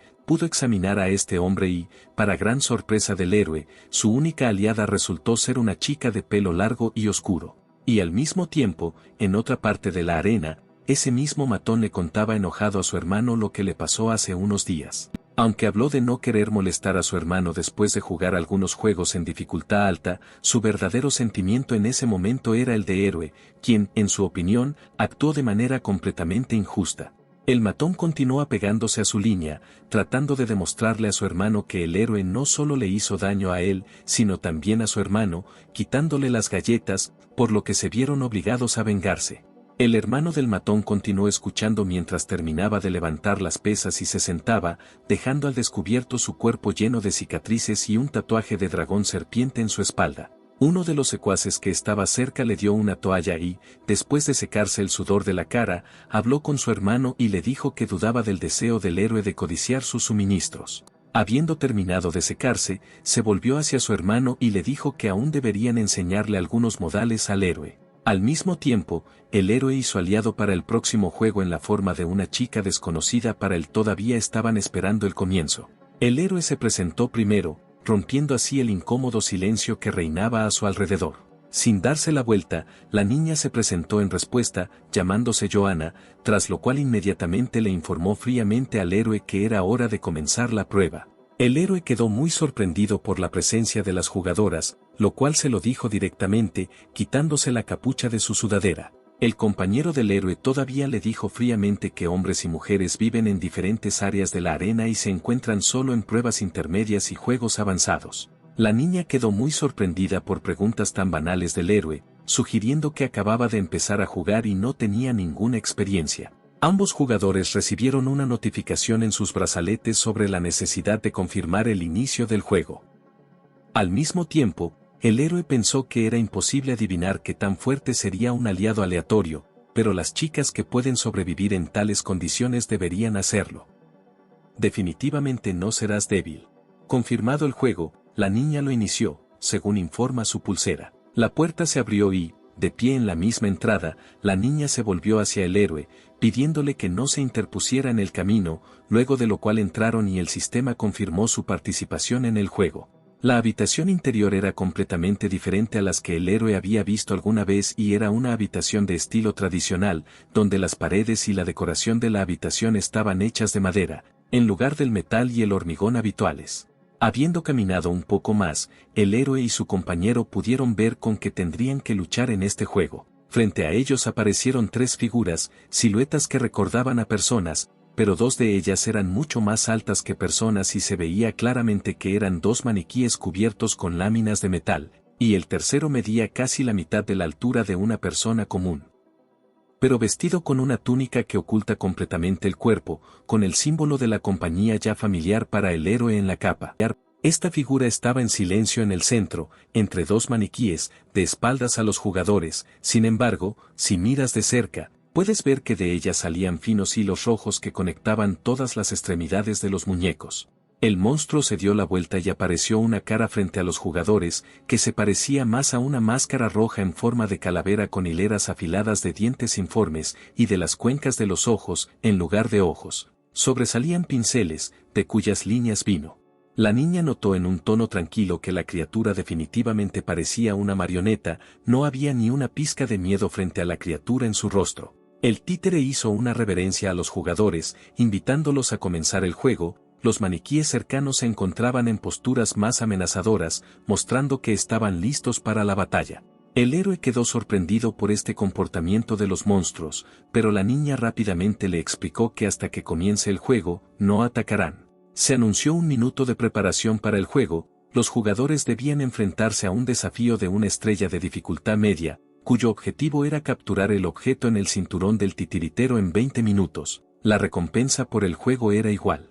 pudo examinar a este hombre y, para gran sorpresa del héroe, su única aliada resultó ser una chica de pelo largo y oscuro. Y al mismo tiempo, en otra parte de la arena, ese mismo matón le contaba enojado a su hermano lo que le pasó hace unos días. Aunque habló de no querer molestar a su hermano después de jugar algunos juegos en dificultad alta, su verdadero sentimiento en ese momento era el de héroe, quien, en su opinión, actuó de manera completamente injusta. El matón continuó apegándose a su línea, tratando de demostrarle a su hermano que el héroe no solo le hizo daño a él, sino también a su hermano, quitándole las galletas, por lo que se vieron obligados a vengarse. El hermano del matón continuó escuchando mientras terminaba de levantar las pesas y se sentaba, dejando al descubierto su cuerpo lleno de cicatrices y un tatuaje de dragón serpiente en su espalda. Uno de los secuaces que estaba cerca le dio una toalla y, después de secarse el sudor de la cara, habló con su hermano y le dijo que dudaba del deseo del héroe de codiciar sus suministros. Habiendo terminado de secarse, se volvió hacia su hermano y le dijo que aún deberían enseñarle algunos modales al héroe. Al mismo tiempo, el héroe y su aliado para el próximo juego en la forma de una chica desconocida para él todavía estaban esperando el comienzo. El héroe se presentó primero, rompiendo así el incómodo silencio que reinaba a su alrededor. Sin darse la vuelta, la niña se presentó en respuesta, llamándose Joanna, tras lo cual inmediatamente le informó fríamente al héroe que era hora de comenzar la prueba. El héroe quedó muy sorprendido por la presencia de las jugadoras, lo cual se lo dijo directamente, quitándose la capucha de su sudadera. El compañero del héroe todavía le dijo fríamente que hombres y mujeres viven en diferentes áreas de la arena y se encuentran solo en pruebas intermedias y juegos avanzados. La niña quedó muy sorprendida por preguntas tan banales del héroe, sugiriendo que acababa de empezar a jugar y no tenía ninguna experiencia. Ambos jugadores recibieron una notificación en sus brazaletes sobre la necesidad de confirmar el inicio del juego. Al mismo tiempo, el héroe pensó que era imposible adivinar qué tan fuerte sería un aliado aleatorio, pero las chicas que pueden sobrevivir en tales condiciones deberían hacerlo. Definitivamente no serás débil. Confirmado el juego, la niña lo inició, según informa su pulsera. La puerta se abrió y, de pie en la misma entrada, la niña se volvió hacia el héroe, pidiéndole que no se interpusiera en el camino, luego de lo cual entraron y el sistema confirmó su participación en el juego. La habitación interior era completamente diferente a las que el héroe había visto alguna vez y era una habitación de estilo tradicional, donde las paredes y la decoración de la habitación estaban hechas de madera, en lugar del metal y el hormigón habituales. Habiendo caminado un poco más, el héroe y su compañero pudieron ver con qué tendrían que luchar en este juego. Frente a ellos aparecieron 3 figuras, siluetas que recordaban a personas, pero dos de ellas eran mucho más altas que personas y se veía claramente que eran dos maniquíes cubiertos con láminas de metal, y el tercero medía casi la mitad de la altura de una persona común. Pero vestido con una túnica que oculta completamente el cuerpo, con el símbolo de la compañía ya familiar para el héroe en la capa. Esta figura estaba en silencio en el centro, entre dos maniquíes, de espaldas a los jugadores. Sin embargo, si miras de cerca, puedes ver que de ella salían finos hilos rojos que conectaban todas las extremidades de los muñecos. El monstruo se dio la vuelta y apareció una cara frente a los jugadores, que se parecía más a una máscara roja en forma de calavera con hileras afiladas de dientes informes, y de las cuencas de los ojos, en lugar de ojos, sobresalían pinceles, de cuyas líneas vino. La niña notó en un tono tranquilo que la criatura definitivamente parecía una marioneta, no había ni una pizca de miedo frente a la criatura en su rostro. El títere hizo una reverencia a los jugadores, invitándolos a comenzar el juego. Los maniquíes cercanos se encontraban en posturas más amenazadoras, mostrando que estaban listos para la batalla. El héroe quedó sorprendido por este comportamiento de los monstruos, pero la niña rápidamente le explicó que hasta que comience el juego, no atacarán. Se anunció un minuto de preparación para el juego. Los jugadores debían enfrentarse a un desafío de una estrella de dificultad media, cuyo objetivo era capturar el objeto en el cinturón del titiritero en 20 minutos. La recompensa por el juego era igual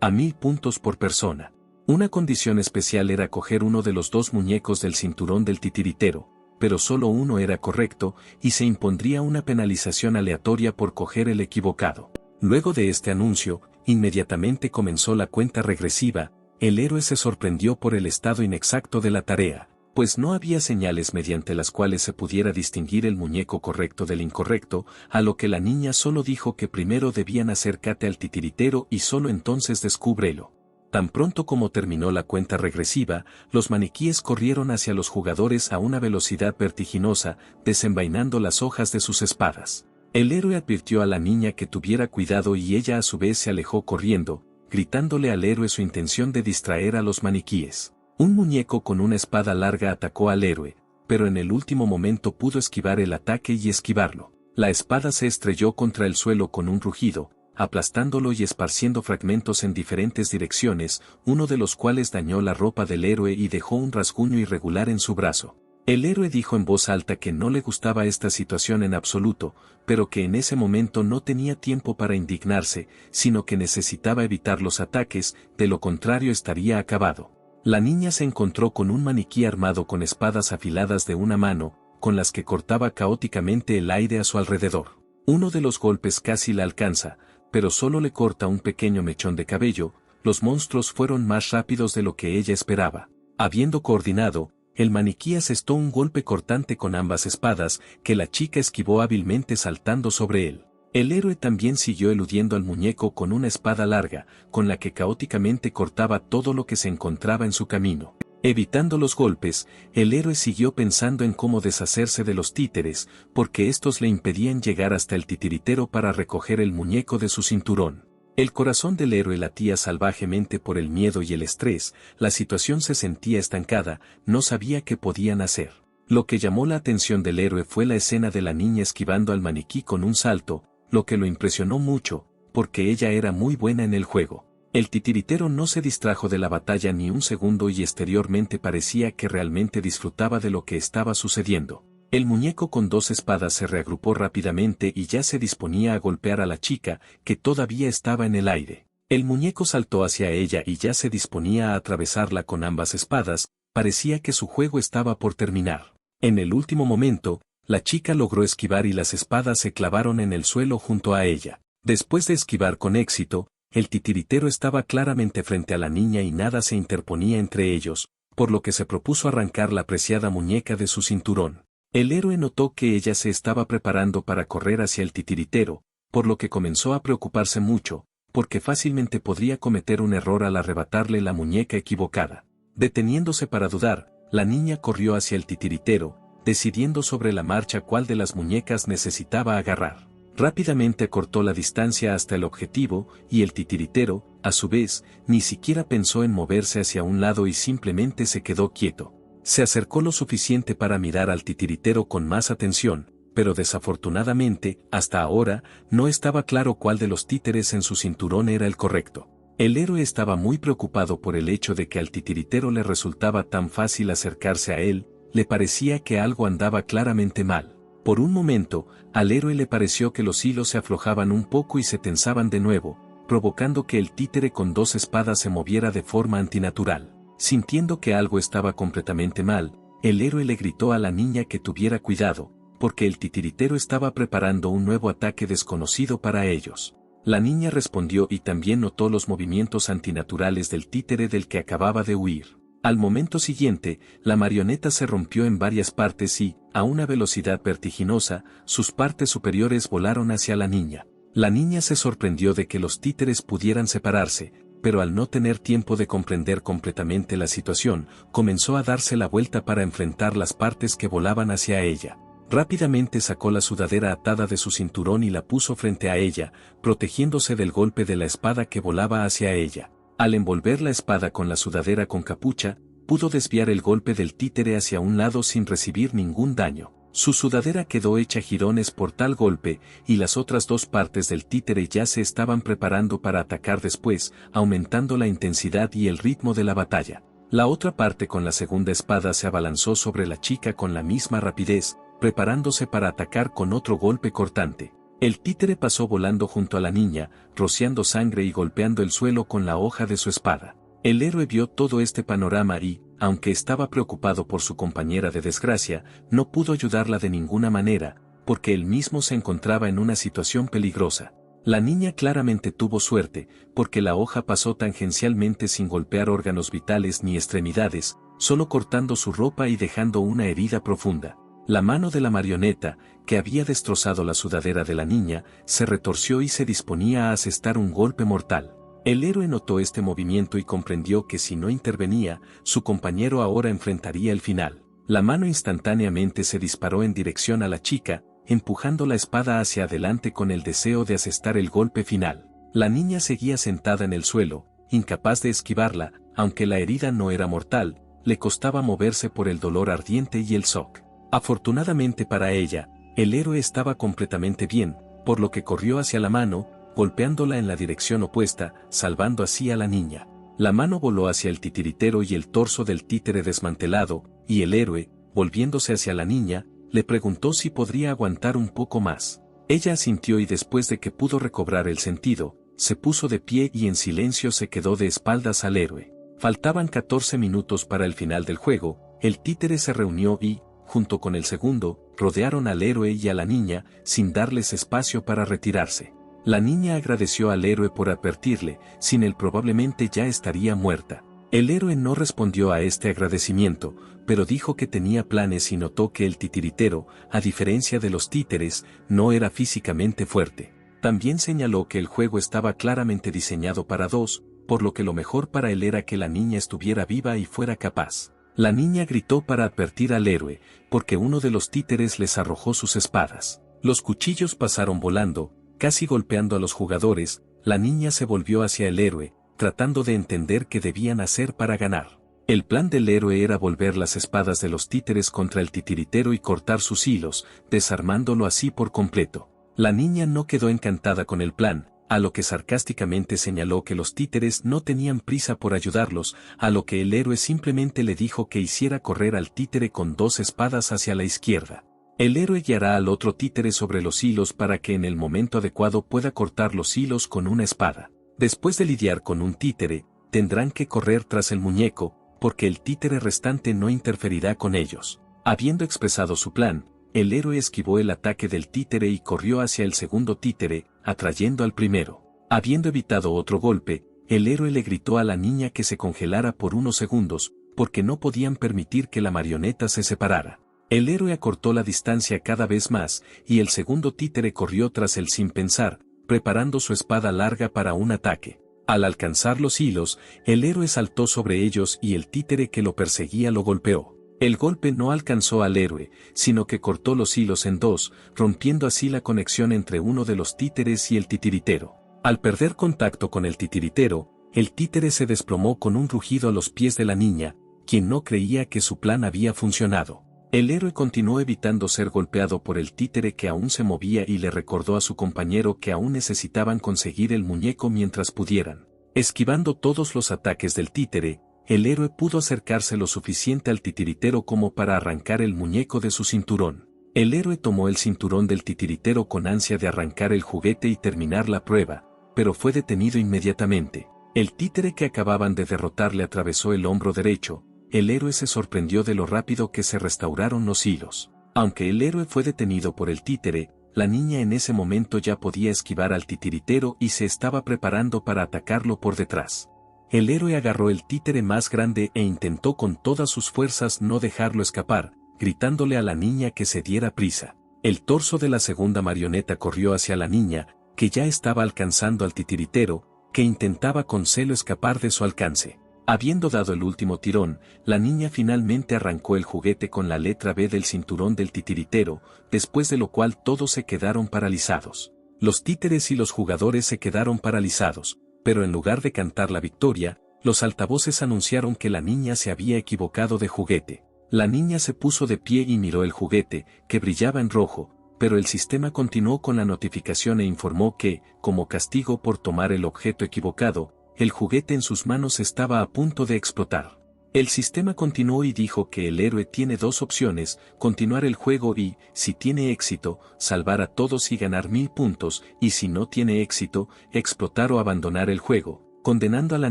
a 1000 puntos por persona. Una condición especial era coger uno de los dos muñecos del cinturón del titiritero, pero solo uno era correcto, y se impondría una penalización aleatoria por coger el equivocado. Luego de este anuncio, inmediatamente comenzó la cuenta regresiva. El héroe se sorprendió por el estado inexacto de la tarea, pues no había señales mediante las cuales se pudiera distinguir el muñeco correcto del incorrecto, a lo que la niña solo dijo que primero debían acércate al titiritero y solo entonces descúbrelo. Tan pronto como terminó la cuenta regresiva, los maniquíes corrieron hacia los jugadores a una velocidad vertiginosa, desenvainando las hojas de sus espadas. El héroe advirtió a la niña que tuviera cuidado y ella a su vez se alejó corriendo, gritándole al héroe su intención de distraer a los maniquíes. Un muñeco con una espada larga atacó al héroe, pero en el último momento pudo esquivar el ataque y esquivarlo. La espada se estrelló contra el suelo con un rugido, aplastándolo y esparciendo fragmentos en diferentes direcciones, uno de los cuales dañó la ropa del héroe y dejó un rasguño irregular en su brazo. El héroe dijo en voz alta que no le gustaba esta situación en absoluto, pero que en ese momento no tenía tiempo para indignarse, sino que necesitaba evitar los ataques, de lo contrario estaría acabado. La niña se encontró con un maniquí armado con espadas afiladas de una mano, con las que cortaba caóticamente el aire a su alrededor. Uno de los golpes casi la alcanza, pero solo le corta un pequeño mechón de cabello. Los monstruos fueron más rápidos de lo que ella esperaba. Habiendo coordinado, el maniquí asestó un golpe cortante con ambas espadas, que la chica esquivó hábilmente saltando sobre él. El héroe también siguió eludiendo al muñeco con una espada larga, con la que caóticamente cortaba todo lo que se encontraba en su camino. Evitando los golpes, el héroe siguió pensando en cómo deshacerse de los títeres, porque estos le impedían llegar hasta el titiritero para recoger el muñeco de su cinturón. El corazón del héroe latía salvajemente por el miedo y el estrés. La situación se sentía estancada, no sabía qué podían hacer. Lo que llamó la atención del héroe fue la escena de la niña esquivando al maniquí con un salto, lo que lo impresionó mucho, porque ella era muy buena en el juego. El titiritero no se distrajo de la batalla ni un segundo y exteriormente parecía que realmente disfrutaba de lo que estaba sucediendo. El muñeco con dos espadas se reagrupó rápidamente y ya se disponía a golpear a la chica, que todavía estaba en el aire. El muñeco saltó hacia ella y ya se disponía a atravesarla con ambas espadas. Parecía que su juego estaba por terminar. En el último momento, la chica logró esquivar y las espadas se clavaron en el suelo junto a ella. Después de esquivar con éxito, el titiritero estaba claramente frente a la niña y nada se interponía entre ellos, por lo que se propuso arrancar la preciada muñeca de su cinturón. El héroe notó que ella se estaba preparando para correr hacia el titiritero, por lo que comenzó a preocuparse mucho, porque fácilmente podría cometer un error al arrebatarle la muñeca equivocada. Deteniéndose para dudar, la niña corrió hacia el titiritero, decidiendo sobre la marcha cuál de las muñecas necesitaba agarrar. Rápidamente acortó la distancia hasta el objetivo, y el titiritero, a su vez, ni siquiera pensó en moverse hacia un lado y simplemente se quedó quieto. Se acercó lo suficiente para mirar al titiritero con más atención, pero desafortunadamente, hasta ahora, no estaba claro cuál de los títeres en su cinturón era el correcto. El héroe estaba muy preocupado por el hecho de que al titiritero le resultaba tan fácil acercarse a él, le parecía que algo andaba claramente mal. Por un momento, al héroe le pareció que los hilos se aflojaban un poco y se tensaban de nuevo, provocando que el títere con 2 espadas se moviera de forma antinatural. Sintiendo que algo estaba completamente mal, el héroe le gritó a la niña que tuviera cuidado, porque el titiritero estaba preparando un nuevo ataque desconocido para ellos. La niña respondió y también notó los movimientos antinaturales del títere del que acababa de huir. Al momento siguiente, la marioneta se rompió en varias partes y, a una velocidad vertiginosa, sus partes superiores volaron hacia la niña. La niña se sorprendió de que los títeres pudieran separarse, pero al no tener tiempo de comprender completamente la situación, comenzó a darse la vuelta para enfrentar las partes que volaban hacia ella. Rápidamente sacó la sudadera atada de su cinturón y la puso frente a ella, protegiéndose del golpe de la espada que volaba hacia ella. Al envolver la espada con la sudadera con capucha, pudo desviar el golpe del títere hacia un lado sin recibir ningún daño. Su sudadera quedó hecha jirones por tal golpe, y las otras 2 partes del títere ya se estaban preparando para atacar después, aumentando la intensidad y el ritmo de la batalla. La otra parte con la segunda espada se abalanzó sobre la chica con la misma rapidez, preparándose para atacar con otro golpe cortante. El títere pasó volando junto a la niña, rociando sangre y golpeando el suelo con la hoja de su espada. El héroe vio todo este panorama y, aunque estaba preocupado por su compañera de desgracia, no pudo ayudarla de ninguna manera, porque él mismo se encontraba en una situación peligrosa. La niña claramente tuvo suerte, porque la hoja pasó tangencialmente sin golpear órganos vitales ni extremidades, solo cortando su ropa y dejando una herida profunda. La mano de la marioneta, que había destrozado la sudadera de la niña, se retorció y se disponía a asestar un golpe mortal. El héroe notó este movimiento y comprendió que si no intervenía, su compañero ahora enfrentaría el final. La mano instantáneamente se disparó en dirección a la chica, empujando la espada hacia adelante con el deseo de asestar el golpe final. La niña seguía sentada en el suelo, incapaz de esquivarla, aunque la herida no era mortal, le costaba moverse por el dolor ardiente y el shock. Afortunadamente para ella, el héroe estaba completamente bien, por lo que corrió hacia la mano, golpeándola en la dirección opuesta, salvando así a la niña. La mano voló hacia el titiritero y el torso del títere desmantelado, y el héroe, volviéndose hacia la niña, le preguntó si podría aguantar un poco más. Ella asintió y después de que pudo recobrar el sentido, se puso de pie y en silencio se quedó de espaldas al héroe. Faltaban 14 minutos para el final del juego, el títere se reunió y, junto con el segundo, rodearon al héroe y a la niña, sin darles espacio para retirarse. La niña agradeció al héroe por advertirle, sin él probablemente ya estaría muerta. El héroe no respondió a este agradecimiento, pero dijo que tenía planes y notó que el titiritero, a diferencia de los títeres, no era físicamente fuerte. También señaló que el juego estaba claramente diseñado para 2, por lo que lo mejor para él era que la niña estuviera viva y fuera capaz. La niña gritó para advertir al héroe, porque uno de los títeres les arrojó sus espadas. Los cuchillos pasaron volando, casi golpeando a los jugadores. La niña se volvió hacia el héroe, tratando de entender qué debían hacer para ganar. El plan del héroe era volver las espadas de los títeres contra el titiritero y cortar sus hilos, desarmándolo así por completo. La niña no quedó encantada con el plan, a lo que sarcásticamente señaló que los títeres no tenían prisa por ayudarlos, a lo que el héroe simplemente le dijo que hiciera correr al títere con 2 espadas hacia la izquierda. El héroe guiará al otro títere sobre los hilos para que en el momento adecuado pueda cortar los hilos con una espada. Después de lidiar con un títere, tendrán que correr tras el muñeco, porque el títere restante no interferirá con ellos. Habiendo expresado su plan, el héroe esquivó el ataque del títere y corrió hacia el segundo títere, atrayendo al primero. Habiendo evitado otro golpe, el héroe le gritó a la niña que se congelara por unos segundos, porque no podían permitir que la marioneta se separara. El héroe acortó la distancia cada vez más, y el segundo títere corrió tras él sin pensar, preparando su espada larga para un ataque. Al alcanzar los hilos, el héroe saltó sobre ellos y el títere que lo perseguía lo golpeó. El golpe no alcanzó al héroe, sino que cortó los hilos en 2, rompiendo así la conexión entre uno de los títeres y el titiritero. Al perder contacto con el titiritero, el títere se desplomó con un rugido a los pies de la niña, quien no creía que su plan había funcionado. El héroe continuó evitando ser golpeado por el títere que aún se movía y le recordó a su compañero que aún necesitaban conseguir el muñeco mientras pudieran. Esquivando todos los ataques del títere, el héroe pudo acercarse lo suficiente al titiritero como para arrancar el muñeco de su cinturón. El héroe tomó el cinturón del titiritero con ansia de arrancar el juguete y terminar la prueba, pero fue detenido inmediatamente. El títere que acababan de derrotar le atravesó el hombro derecho. El héroe se sorprendió de lo rápido que se restauraron los hilos. Aunque el héroe fue detenido por el títere, la niña en ese momento ya podía esquivar al titiritero y se estaba preparando para atacarlo por detrás. El héroe agarró el títere más grande e intentó con todas sus fuerzas no dejarlo escapar, gritándole a la niña que se diera prisa. El torso de la segunda marioneta corrió hacia la niña, que ya estaba alcanzando al titiritero, que intentaba con celo escapar de su alcance. Habiendo dado el último tirón, la niña finalmente arrancó el juguete con la letra B del cinturón del titiritero, después de lo cual todos se quedaron paralizados. Los títeres y los jugadores se quedaron paralizados, pero en lugar de cantar la victoria, los altavoces anunciaron que la niña se había equivocado de juguete. La niña se puso de pie y miró el juguete, que brillaba en rojo, pero el sistema continuó con la notificación e informó que, como castigo por tomar el objeto equivocado, el juguete en sus manos estaba a punto de explotar. El sistema continuó y dijo que el héroe tiene dos opciones: continuar el juego y, si tiene éxito, salvar a todos y ganar 1000 puntos, y si no tiene éxito, explotar o abandonar el juego, condenando a la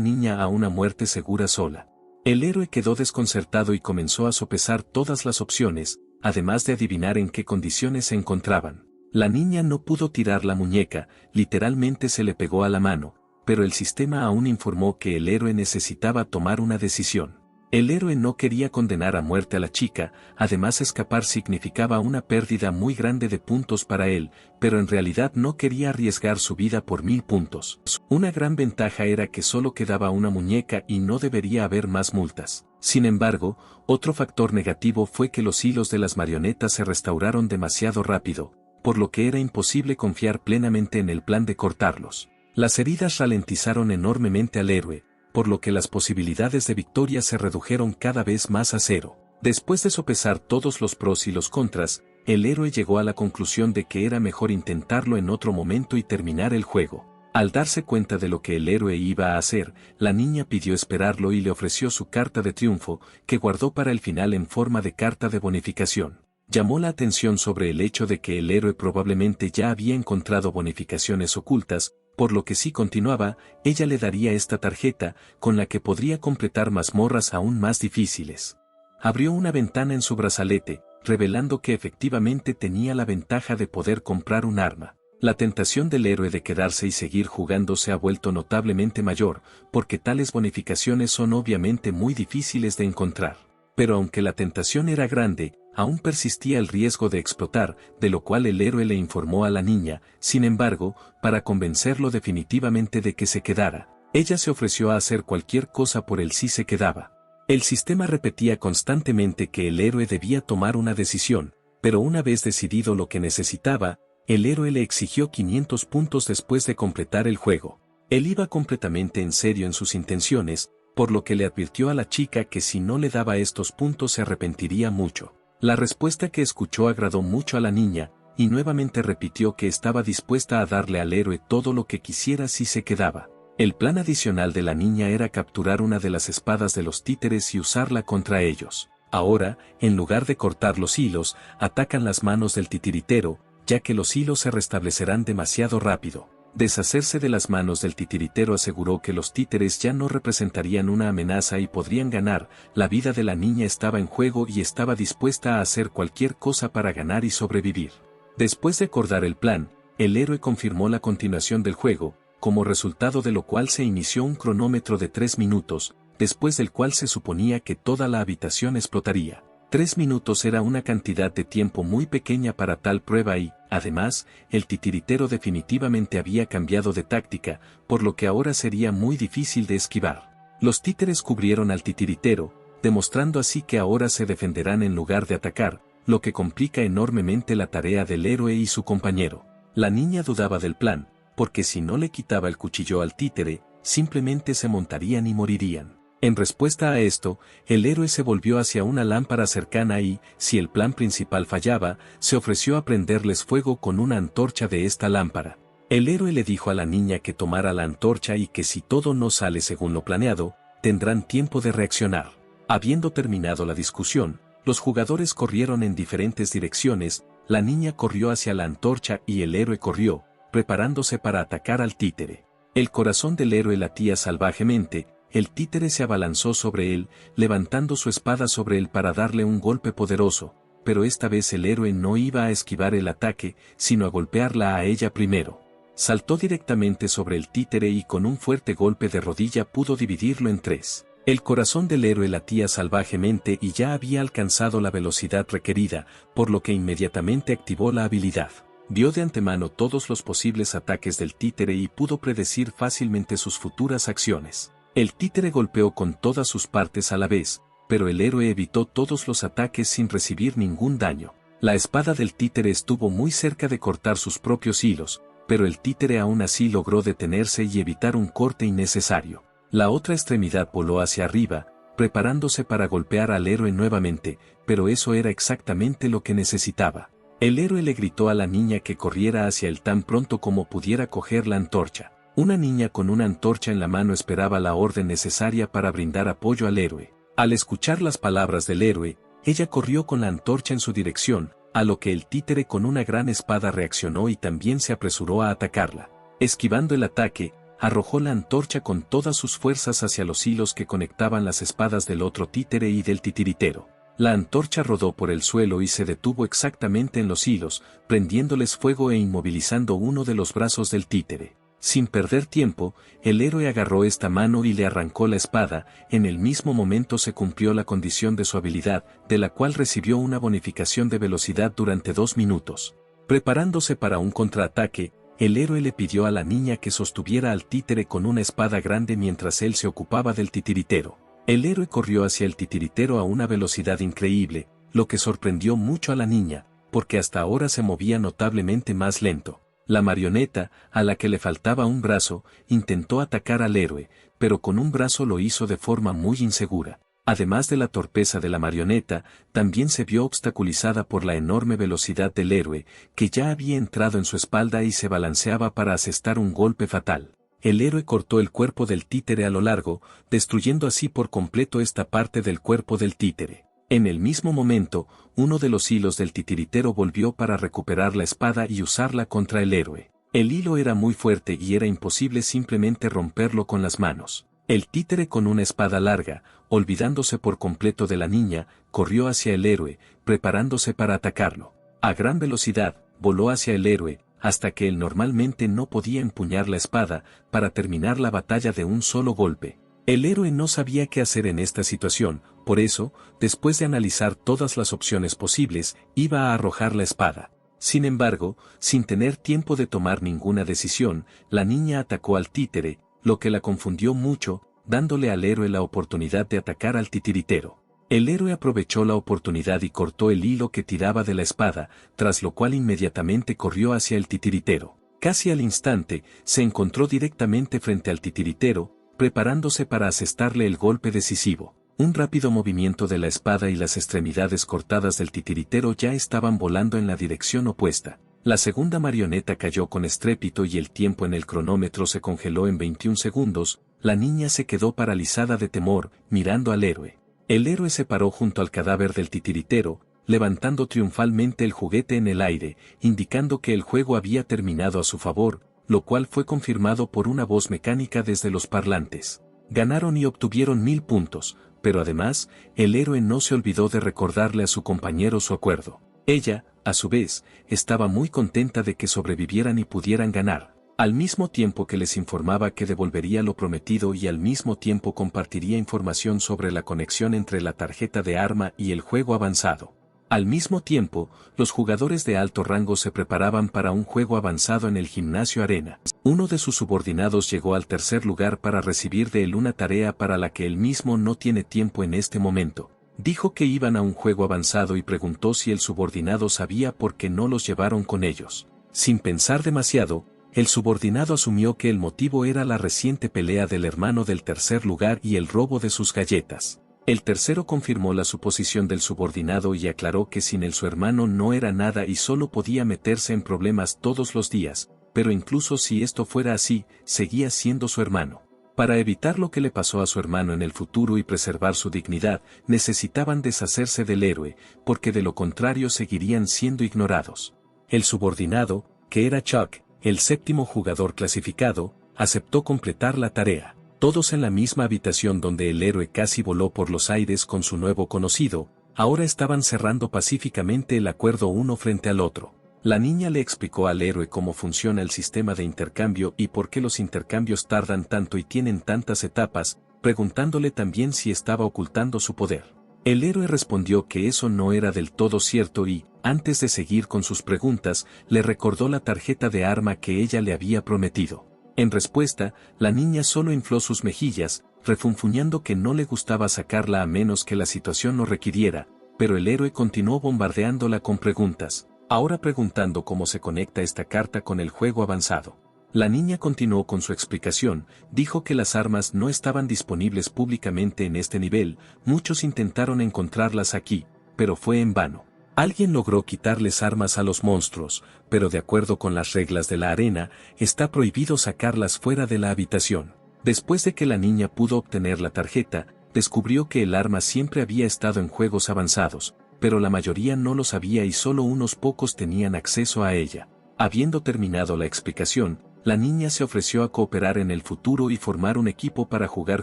niña a una muerte segura sola. El héroe quedó desconcertado y comenzó a sopesar todas las opciones, además de adivinar en qué condiciones se encontraban. La niña no pudo tirar la muñeca, literalmente se le pegó a la mano, pero el sistema aún informó que el héroe necesitaba tomar una decisión. El héroe no quería condenar a muerte a la chica, además escapar significaba una pérdida muy grande de puntos para él, pero en realidad no quería arriesgar su vida por 1000 puntos. Una gran ventaja era que solo quedaba una muñeca y no debería haber más multas. Sin embargo, otro factor negativo fue que los hilos de las marionetas se restauraron demasiado rápido, por lo que era imposible confiar plenamente en el plan de cortarlos. Las heridas ralentizaron enormemente al héroe, por lo que las posibilidades de victoria se redujeron cada vez más a cero. Después de sopesar todos los pros y los contras, el héroe llegó a la conclusión de que era mejor intentarlo en otro momento y terminar el juego. Al darse cuenta de lo que el héroe iba a hacer, la niña pidió esperarlo y le ofreció su carta de triunfo, que guardó para el final en forma de carta de bonificación. Llamó la atención sobre el hecho de que el héroe probablemente ya había encontrado bonificaciones ocultas, por lo que si continuaba, ella le daría esta tarjeta, con la que podría completar mazmorras aún más difíciles. Abrió una ventana en su brazalete, revelando que efectivamente tenía la ventaja de poder comprar un arma. La tentación del héroe de quedarse y seguir jugando se ha vuelto notablemente mayor, porque tales bonificaciones son obviamente muy difíciles de encontrar. Pero aunque la tentación era grande, aún persistía el riesgo de explotar, de lo cual el héroe le informó a la niña. Sin embargo, para convencerlo definitivamente de que se quedara, ella se ofreció a hacer cualquier cosa por él si se quedaba. El sistema repetía constantemente que el héroe debía tomar una decisión, pero una vez decidido lo que necesitaba, el héroe le exigió 500 puntos después de completar el juego. Él iba completamente en serio en sus intenciones, por lo que le advirtió a la chica que si no le daba estos puntos se arrepentiría mucho. La respuesta que escuchó agradó mucho a la niña, y nuevamente repitió que estaba dispuesta a darle al héroe todo lo que quisiera si se quedaba. El plan adicional de la niña era capturar una de las espadas de los títeres y usarla contra ellos. Ahora, en lugar de cortar los hilos, atacan las manos del titiritero, ya que los hilos se restablecerán demasiado rápido. Deshacerse de las manos del titiritero aseguró que los títeres ya no representarían una amenaza y podrían ganar. La vida de la niña estaba en juego y estaba dispuesta a hacer cualquier cosa para ganar y sobrevivir. Después de acordar el plan, el héroe confirmó la continuación del juego, como resultado de lo cual se inició un cronómetro de 3 minutos, después del cual se suponía que toda la habitación explotaría. 3 minutos era una cantidad de tiempo muy pequeña para tal prueba y, además, el titiritero definitivamente había cambiado de táctica, por lo que ahora sería muy difícil de esquivar. Los títeres cubrieron al titiritero, demostrando así que ahora se defenderán en lugar de atacar, lo que complica enormemente la tarea del héroe y su compañero. La niña dudaba del plan, porque si no le quitaba el cuchillo al títere, simplemente se montarían y morirían. En respuesta a esto, el héroe se volvió hacia una lámpara cercana y, si el plan principal fallaba, se ofreció a prenderles fuego con una antorcha de esta lámpara. El héroe le dijo a la niña que tomara la antorcha y que si todo no sale según lo planeado, tendrán tiempo de reaccionar. Habiendo terminado la discusión, los jugadores corrieron en diferentes direcciones, la niña corrió hacia la antorcha y el héroe corrió, preparándose para atacar al títere. El corazón del héroe latía salvajemente, el títere se abalanzó sobre él, levantando su espada sobre él para darle un golpe poderoso, pero esta vez el héroe no iba a esquivar el ataque, sino a golpearla a ella primero. Saltó directamente sobre el títere y con un fuerte golpe de rodilla pudo dividirlo en tres. El corazón del héroe latía salvajemente y ya había alcanzado la velocidad requerida, por lo que inmediatamente activó la habilidad. Vio de antemano todos los posibles ataques del títere y pudo predecir fácilmente sus futuras acciones. El títere golpeó con todas sus partes a la vez, pero el héroe evitó todos los ataques sin recibir ningún daño. La espada del títere estuvo muy cerca de cortar sus propios hilos, pero el títere aún así logró detenerse y evitar un corte innecesario. La otra extremidad voló hacia arriba, preparándose para golpear al héroe nuevamente, pero eso era exactamente lo que necesitaba. El héroe le gritó a la niña que corriera hacia él tan pronto como pudiera coger la antorcha. Una niña con una antorcha en la mano esperaba la orden necesaria para brindar apoyo al héroe. Al escuchar las palabras del héroe, ella corrió con la antorcha en su dirección, a lo que el títere con una gran espada reaccionó y también se apresuró a atacarla. Esquivando el ataque, arrojó la antorcha con todas sus fuerzas hacia los hilos que conectaban las espadas del otro títere y del titiritero. La antorcha rodó por el suelo y se detuvo exactamente en los hilos, prendiéndoles fuego e inmovilizando uno de los brazos del títere. Sin perder tiempo, el héroe agarró esta mano y le arrancó la espada, en el mismo momento se cumplió la condición de su habilidad, de la cual recibió una bonificación de velocidad durante 2 minutos. Preparándose para un contraataque, el héroe le pidió a la niña que sostuviera al títere con una espada grande mientras él se ocupaba del titiritero. El héroe corrió hacia el titiritero a una velocidad increíble, lo que sorprendió mucho a la niña, porque hasta ahora se movía notablemente más lento. La marioneta, a la que le faltaba un brazo, intentó atacar al héroe, pero con un brazo lo hizo de forma muy insegura. Además de la torpeza de la marioneta, también se vio obstaculizada por la enorme velocidad del héroe, que ya había entrado en su espalda y se balanceaba para asestar un golpe fatal. El héroe cortó el cuerpo del títere a lo largo, destruyendo así por completo esta parte del cuerpo del títere. En el mismo momento, uno de los hilos del titiritero volvió para recuperar la espada y usarla contra el héroe. El hilo era muy fuerte y era imposible simplemente romperlo con las manos. El títere con una espada larga, olvidándose por completo de la niña, corrió hacia el héroe, preparándose para atacarlo. A gran velocidad, voló hacia el héroe, hasta que él normalmente no podía empuñar la espada, para terminar la batalla de un solo golpe. El héroe no sabía qué hacer en esta situación, por eso, después de analizar todas las opciones posibles, iba a arrojar la espada. Sin embargo, sin tener tiempo de tomar ninguna decisión, la niña atacó al títere, lo que la confundió mucho, dándole al héroe la oportunidad de atacar al titiritero. El héroe aprovechó la oportunidad y cortó el hilo que tiraba de la espada, tras lo cual inmediatamente corrió hacia el titiritero. Casi al instante, se encontró directamente frente al titiritero, preparándose para asestarle el golpe decisivo. Un rápido movimiento de la espada y las extremidades cortadas del titiritero ya estaban volando en la dirección opuesta. La segunda marioneta cayó con estrépito y el tiempo en el cronómetro se congeló en 21 segundos, la niña se quedó paralizada de temor, mirando al héroe. El héroe se paró junto al cadáver del titiritero, levantando triunfalmente el juguete en el aire, indicando que el juego había terminado a su favor, lo cual fue confirmado por una voz mecánica desde los parlantes. Ganaron y obtuvieron 1000 puntos, pero además, el héroe no se olvidó de recordarle a su compañero su acuerdo. Ella, a su vez, estaba muy contenta de que sobrevivieran y pudieran ganar, al mismo tiempo que les informaba que devolvería lo prometido y al mismo tiempo compartiría información sobre la conexión entre la tarjeta de arma y el juego avanzado. Al mismo tiempo, los jugadores de alto rango se preparaban para un juego avanzado en el gimnasio arena. Uno de sus subordinados llegó al tercer lugar para recibir de él una tarea para la que él mismo no tiene tiempo en este momento. Dijo que iban a un juego avanzado y preguntó si el subordinado sabía por qué no los llevaron con ellos. Sin pensar demasiado, El subordinado asumió que el motivo era la reciente pelea del hermano del tercer lugar y el robo de sus galletas. El tercero confirmó la suposición del subordinado y aclaró que sin él su hermano no era nada y solo podía meterse en problemas todos los días, pero incluso si esto fuera así, seguía siendo su hermano. Para evitar lo que le pasó a su hermano en el futuro y preservar su dignidad, necesitaban deshacerse del héroe, porque de lo contrario seguirían siendo ignorados. El subordinado, que era Chuck, el séptimo jugador clasificado, aceptó completar la tarea. Todos en la misma habitación donde el héroe casi voló por los aires con su nuevo conocido, ahora estaban cerrando pacíficamente el acuerdo uno frente al otro. La niña le explicó al héroe cómo funciona el sistema de intercambio y por qué los intercambios tardan tanto y tienen tantas etapas, preguntándole también si estaba ocultando su poder. El héroe respondió que eso no era del todo cierto y, antes de seguir con sus preguntas, le recordó la tarjeta de arma que ella le había prometido. En respuesta, la niña solo infló sus mejillas, refunfuñando que no le gustaba sacarla a menos que la situación lo requiriera, pero el héroe continuó bombardeándola con preguntas, ahora preguntando cómo se conecta esta carta con el juego avanzado. La niña continuó con su explicación, dijo que las armas no estaban disponibles públicamente en este nivel, muchos intentaron encontrarlas aquí, pero fue en vano. Alguien logró quitarles armas a los monstruos, pero de acuerdo con las reglas de la arena, está prohibido sacarlas fuera de la habitación. Después de que la niña pudo obtener la tarjeta, descubrió que el arma siempre había estado en juegos avanzados, pero la mayoría no lo sabía y solo unos pocos tenían acceso a ella. Habiendo terminado la explicación, la niña se ofreció a cooperar en el futuro y formar un equipo para jugar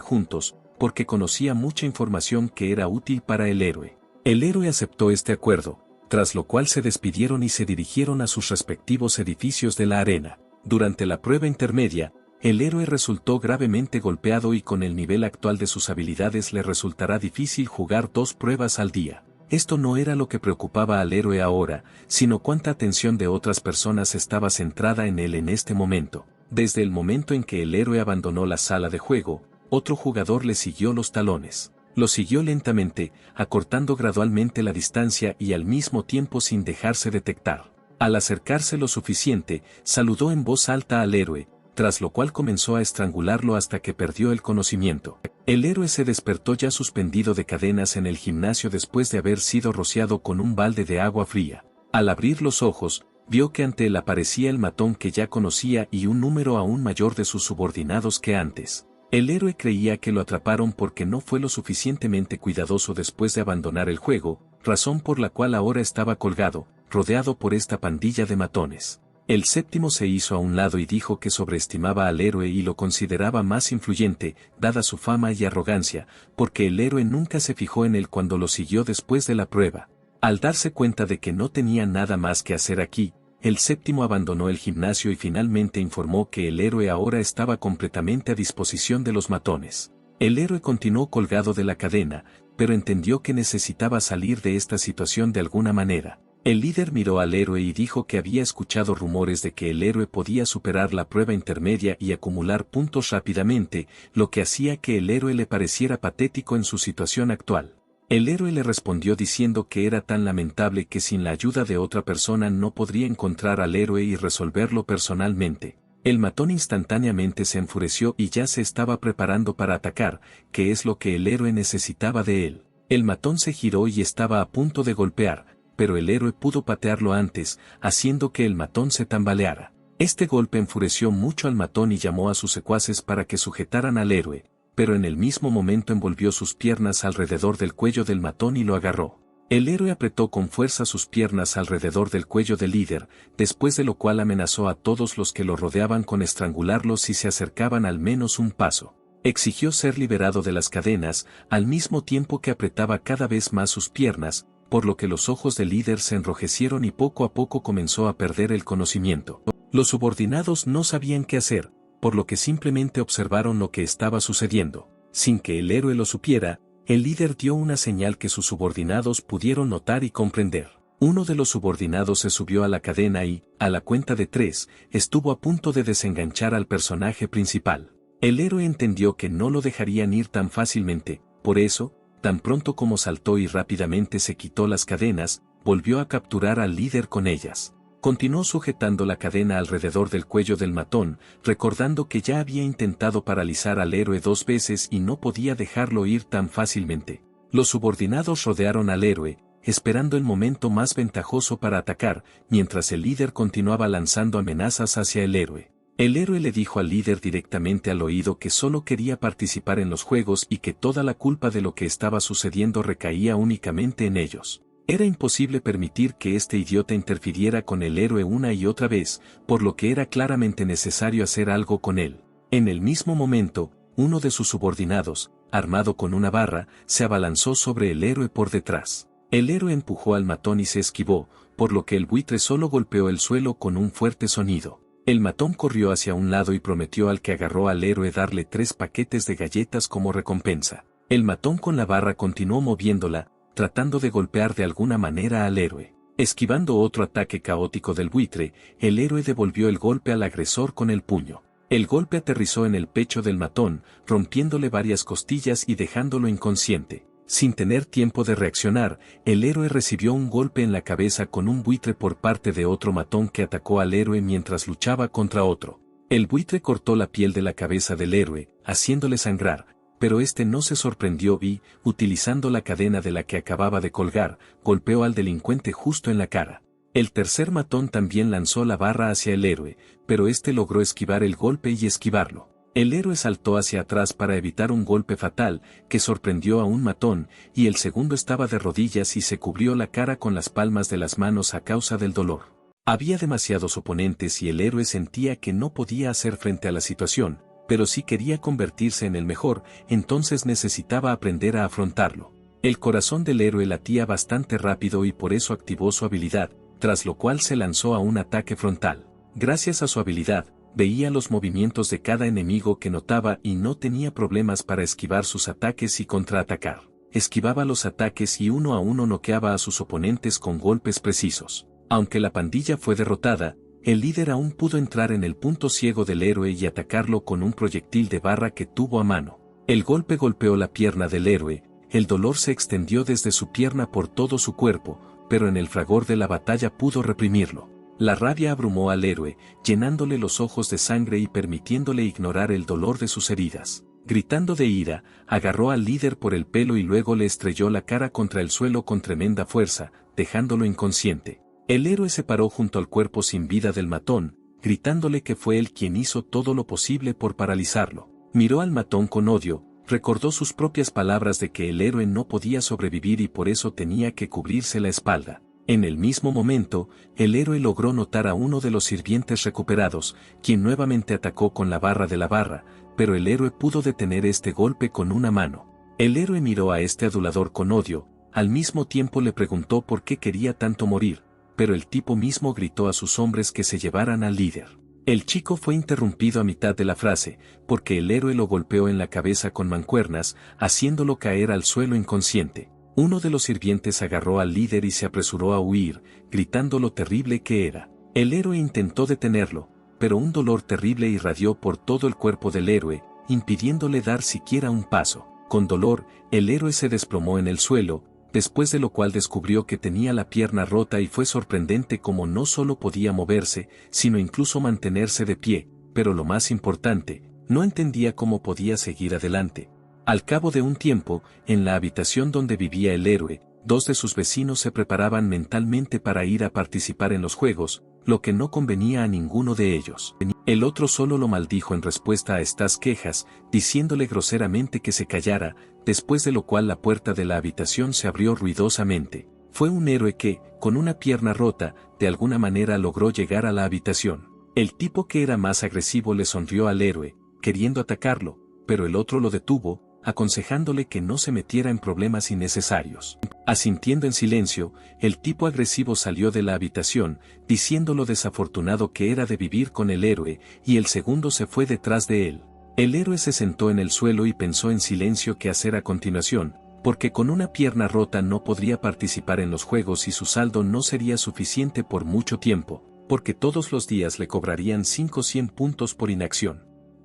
juntos, porque conocía mucha información que era útil para el héroe. El héroe aceptó este acuerdo, tras lo cual se despidieron y se dirigieron a sus respectivos edificios de la arena. Durante la prueba intermedia, el héroe resultó gravemente golpeado y con el nivel actual de sus habilidades le resultará difícil jugar 2 pruebas al día. Esto no era lo que preocupaba al héroe ahora, sino cuánta atención de otras personas estaba centrada en él en este momento. Desde el momento en que el héroe abandonó la sala de juego, otro jugador le siguió los talones. Lo siguió lentamente, acortando gradualmente la distancia y al mismo tiempo sin dejarse detectar. Al acercarse lo suficiente, saludó en voz alta al héroe, tras lo cual comenzó a estrangularlo hasta que perdió el conocimiento. El héroe se despertó ya suspendido de cadenas en el gimnasio después de haber sido rociado con un balde de agua fría. Al abrir los ojos, vio que ante él aparecía el matón que ya conocía y un número aún mayor de sus subordinados que antes. El héroe creía que lo atraparon porque no fue lo suficientemente cuidadoso después de abandonar el juego, razón por la cual ahora estaba colgado, rodeado por esta pandilla de matones. El séptimo se hizo a un lado y dijo que sobreestimaba al héroe y lo consideraba más influyente, dada su fama y arrogancia, porque el héroe nunca se fijó en él cuando lo siguió después de la prueba. Al darse cuenta de que no tenía nada más que hacer aquí, el séptimo abandonó el gimnasio y finalmente informó que el héroe ahora estaba completamente a disposición de los matones. El héroe continuó colgado de la cadena, pero entendió que necesitaba salir de esta situación de alguna manera. El líder miró al héroe y dijo que había escuchado rumores de que el héroe podía superar la prueba intermedia y acumular puntos rápidamente, lo que hacía que el héroe le pareciera patético en su situación actual. El héroe le respondió diciendo que era tan lamentable que sin la ayuda de otra persona no podría encontrar al héroe y resolverlo personalmente. El matón instantáneamente se enfureció y ya se estaba preparando para atacar, que es lo que el héroe necesitaba de él. El matón se giró y estaba a punto de golpear, pero el héroe pudo patearlo antes, haciendo que el matón se tambaleara. Este golpe enfureció mucho al matón y llamó a sus secuaces para que sujetaran al héroe, pero en el mismo momento envolvió sus piernas alrededor del cuello del matón y lo agarró. El héroe apretó con fuerza sus piernas alrededor del cuello del líder, después de lo cual amenazó a todos los que lo rodeaban con estrangularlos si se acercaban al menos un paso. Exigió ser liberado de las cadenas, al mismo tiempo que apretaba cada vez más sus piernas, por lo que los ojos del líder se enrojecieron y poco a poco comenzó a perder el conocimiento. Los subordinados no sabían qué hacer, por lo que simplemente observaron lo que estaba sucediendo. Sin que el héroe lo supiera, el líder dio una señal que sus subordinados pudieron notar y comprender. Uno de los subordinados se subió a la cadena y, a la cuenta de 3, estuvo a punto de desenganchar al personaje principal. El héroe entendió que no lo dejarían ir tan fácilmente, por eso, tan pronto como saltó y rápidamente se quitó las cadenas, volvió a capturar al líder con ellas. Continuó sujetando la cadena alrededor del cuello del matón, recordando que ya había intentado paralizar al héroe 2 veces y no podía dejarlo ir tan fácilmente. Los subordinados rodearon al héroe, esperando el momento más ventajoso para atacar, mientras el líder continuaba lanzando amenazas hacia el héroe. El héroe le dijo al líder directamente al oído que solo quería participar en los juegos y que toda la culpa de lo que estaba sucediendo recaía únicamente en ellos. Era imposible permitir que este idiota interfiriera con el héroe una y otra vez, por lo que era claramente necesario hacer algo con él. En el mismo momento, uno de sus subordinados, armado con una barra, se abalanzó sobre el héroe por detrás. El héroe empujó al matón y se esquivó, por lo que el buitre solo golpeó el suelo con un fuerte sonido. El matón corrió hacia un lado y prometió al que agarró al héroe darle 3 paquetes de galletas como recompensa. El matón con la barra continuó moviéndola, tratando de golpear de alguna manera al héroe. Esquivando otro ataque caótico del buitre, el héroe devolvió el golpe al agresor con el puño. El golpe aterrizó en el pecho del matón, rompiéndole varias costillas y dejándolo inconsciente. Sin tener tiempo de reaccionar, el héroe recibió un golpe en la cabeza con un buitre por parte de otro matón que atacó al héroe mientras luchaba contra otro. El buitre cortó la piel de la cabeza del héroe, haciéndole sangrar, pero este no se sorprendió y, utilizando la cadena de la que acababa de colgar, golpeó al delincuente justo en la cara. El tercer matón también lanzó la barra hacia el héroe, pero este logró esquivar el golpe y esquivarlo. El héroe saltó hacia atrás para evitar un golpe fatal, que sorprendió a un matón, y el segundo estaba de rodillas y se cubrió la cara con las palmas de las manos a causa del dolor. Había demasiados oponentes y el héroe sentía que no podía hacer frente a la situación, pero si quería convertirse en el mejor, entonces necesitaba aprender a afrontarlo. El corazón del héroe latía bastante rápido y por eso activó su habilidad, tras lo cual se lanzó a un ataque frontal. Gracias a su habilidad, veía los movimientos de cada enemigo que notaba y no tenía problemas para esquivar sus ataques y contraatacar. Esquivaba los ataques y uno a uno noqueaba a sus oponentes con golpes precisos. Aunque la pandilla fue derrotada, el líder aún pudo entrar en el punto ciego del héroe y atacarlo con un proyectil de barra que tuvo a mano. El golpe golpeó la pierna del héroe, el dolor se extendió desde su pierna por todo su cuerpo, pero en el fragor de la batalla pudo reprimirlo. La rabia abrumó al héroe, llenándole los ojos de sangre y permitiéndole ignorar el dolor de sus heridas. Gritando de ira, agarró al líder por el pelo y luego le estrelló la cara contra el suelo con tremenda fuerza, dejándolo inconsciente. El héroe se paró junto al cuerpo sin vida del matón, gritándole que fue él quien hizo todo lo posible por paralizarlo. Miró al matón con odio, recordó sus propias palabras de que el héroe no podía sobrevivir y por eso tenía que cubrirse la espalda. En el mismo momento, el héroe logró notar a uno de los sirvientes recuperados, quien nuevamente atacó con la barra de la barra, pero el héroe pudo detener este golpe con una mano. El héroe miró a este adulador con odio, al mismo tiempo le preguntó por qué quería tanto morir, pero el tipo mismo gritó a sus hombres que se llevaran al líder. El chico fue interrumpido a mitad de la frase, porque el héroe lo golpeó en la cabeza con mancuernas, haciéndolo caer al suelo inconsciente. Uno de los sirvientes agarró al líder y se apresuró a huir, gritando lo terrible que era. El héroe intentó detenerlo, pero un dolor terrible irradió por todo el cuerpo del héroe, impidiéndole dar siquiera un paso. Con dolor, el héroe se desplomó en el suelo, después de lo cual descubrió que tenía la pierna rota y fue sorprendente como no solo podía moverse, sino incluso mantenerse de pie, pero lo más importante, no entendía cómo podía seguir adelante. Al cabo de un tiempo, en la habitación donde vivía el héroe, 2 de sus vecinos se preparaban mentalmente para ir a participar en los juegos, lo que no convenía a ninguno de ellos. El otro solo lo maldijo en respuesta a estas quejas, diciéndole groseramente que se callara, después de lo cual la puerta de la habitación se abrió ruidosamente. Fue un héroe que, con una pierna rota, de alguna manera logró llegar a la habitación. El tipo que era más agresivo le sonrió al héroe, queriendo atacarlo, pero el otro lo detuvo, aconsejándole que no se metiera en problemas innecesarios. Asintiendo en silencio, el tipo agresivo salió de la habitación, diciendo lo desafortunado que era de vivir con el héroe, y el segundo se fue detrás de él. El héroe se sentó en el suelo y pensó en silencio qué hacer a continuación, porque con una pierna rota no podría participar en los juegos y su saldo no sería suficiente por mucho tiempo, porque todos los días le cobrarían 100 puntos por inacción.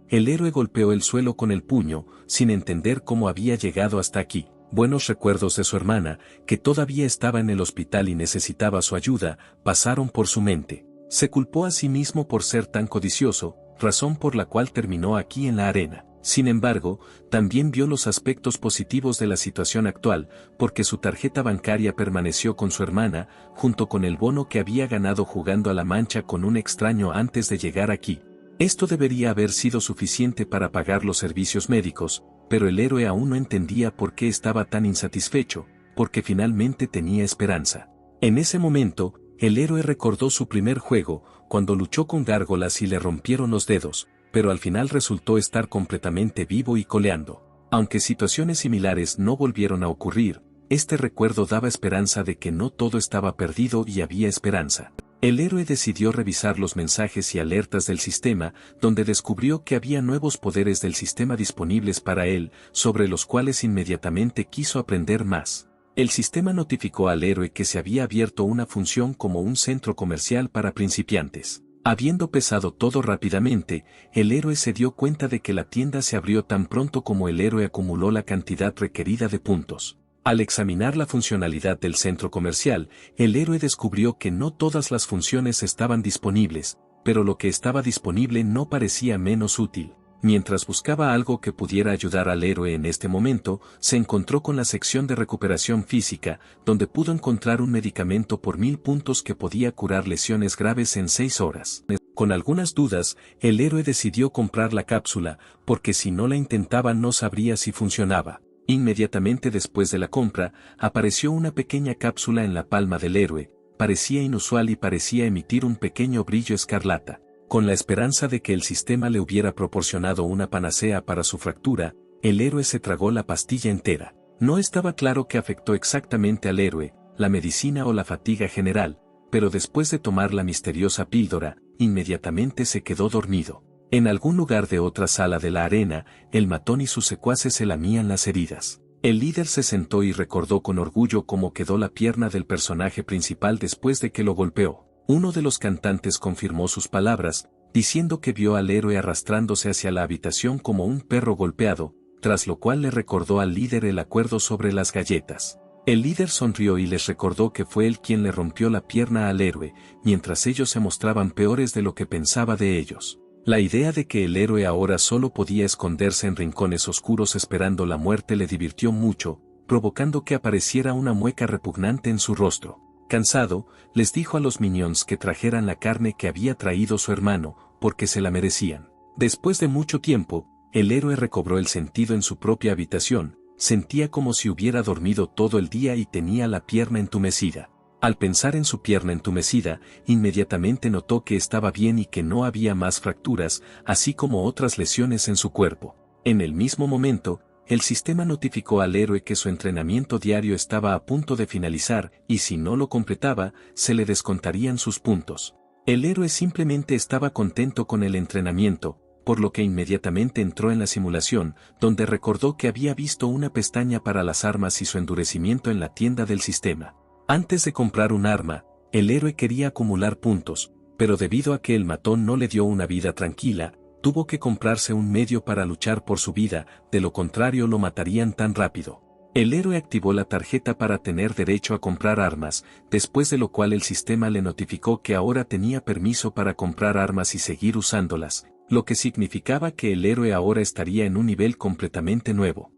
El héroe golpeó el suelo con el puño, sin entender cómo había llegado hasta aquí. Buenos recuerdos de su hermana, que todavía estaba en el hospital y necesitaba su ayuda, pasaron por su mente. Se culpó a sí mismo por ser tan codicioso, razón por la cual terminó aquí en la arena. Sin embargo, también vio los aspectos positivos de la situación actual, porque su tarjeta bancaria permaneció con su hermana, junto con el bono que había ganado jugando a la mancha con un extraño antes de llegar aquí. Esto debería haber sido suficiente para pagar los servicios médicos, pero el héroe aún no entendía por qué estaba tan insatisfecho, porque finalmente tenía esperanza. En ese momento, el héroe recordó su primer juego, cuando luchó con gárgolas y le rompieron los dedos, pero al final resultó estar completamente vivo y coleando. Aunque situaciones similares no volvieron a ocurrir, este recuerdo daba esperanza de que no todo estaba perdido y había esperanza. El héroe decidió revisar los mensajes y alertas del sistema, donde descubrió que había nuevos poderes del sistema disponibles para él, sobre los cuales inmediatamente quiso aprender más. El sistema notificó al héroe que se había abierto una función como un centro comercial para principiantes. Habiendo pesado todo rápidamente, el héroe se dio cuenta de que la tienda se abrió tan pronto como el héroe acumuló la cantidad requerida de puntos. Al examinar la funcionalidad del centro comercial, el héroe descubrió que no todas las funciones estaban disponibles, pero lo que estaba disponible no parecía menos útil. Mientras buscaba algo que pudiera ayudar al héroe en este momento, se encontró con la sección de recuperación física, donde pudo encontrar un medicamento por 1000 puntos que podía curar lesiones graves en 6 horas. Con algunas dudas, el héroe decidió comprar la cápsula, porque si no la intentaba no sabría si funcionaba. Inmediatamente después de la compra, apareció una pequeña cápsula en la palma del héroe, parecía inusual y parecía emitir un pequeño brillo escarlata. Con la esperanza de que el sistema le hubiera proporcionado una panacea para su fractura, el héroe se tragó la pastilla entera. No estaba claro qué afectó exactamente al héroe, la medicina o la fatiga general, pero después de tomar la misteriosa píldora, inmediatamente se quedó dormido. En algún lugar de otra sala de la arena, el matón y sus secuaces se lamían las heridas. El líder se sentó y recordó con orgullo cómo quedó la pierna del personaje principal después de que lo golpeó. Uno de los cantantes confirmó sus palabras, diciendo que vio al héroe arrastrándose hacia la habitación como un perro golpeado, tras lo cual le recordó al líder el acuerdo sobre las galletas. El líder sonrió y les recordó que fue él quien le rompió la pierna al héroe, mientras ellos se mostraban peores de lo que pensaba de ellos. La idea de que el héroe ahora solo podía esconderse en rincones oscuros esperando la muerte le divirtió mucho, provocando que apareciera una mueca repugnante en su rostro. Cansado, les dijo a los minions que trajeran la carne que había traído su hermano, porque se la merecían. Después de mucho tiempo, el héroe recobró el sentido en su propia habitación, sentía como si hubiera dormido todo el día y tenía la pierna entumecida. Al pensar en su pierna entumecida, inmediatamente notó que estaba bien y que no había más fracturas, así como otras lesiones en su cuerpo. En el mismo momento, el sistema notificó al héroe que su entrenamiento diario estaba a punto de finalizar y si no lo completaba, se le descontarían sus puntos. El héroe simplemente estaba contento con el entrenamiento, por lo que inmediatamente entró en la simulación, donde recordó que había visto una pestaña para las armas y su endurecimiento en la tienda del sistema. Antes de comprar un arma, el héroe quería acumular puntos, pero debido a que el matón no le dio una vida tranquila, tuvo que comprarse un medio para luchar por su vida, de lo contrario lo matarían tan rápido. El héroe activó la tarjeta para tener derecho a comprar armas, después de lo cual el sistema le notificó que ahora tenía permiso para comprar armas y seguir usándolas, lo que significaba que el héroe ahora estaría en un nivel completamente nuevo.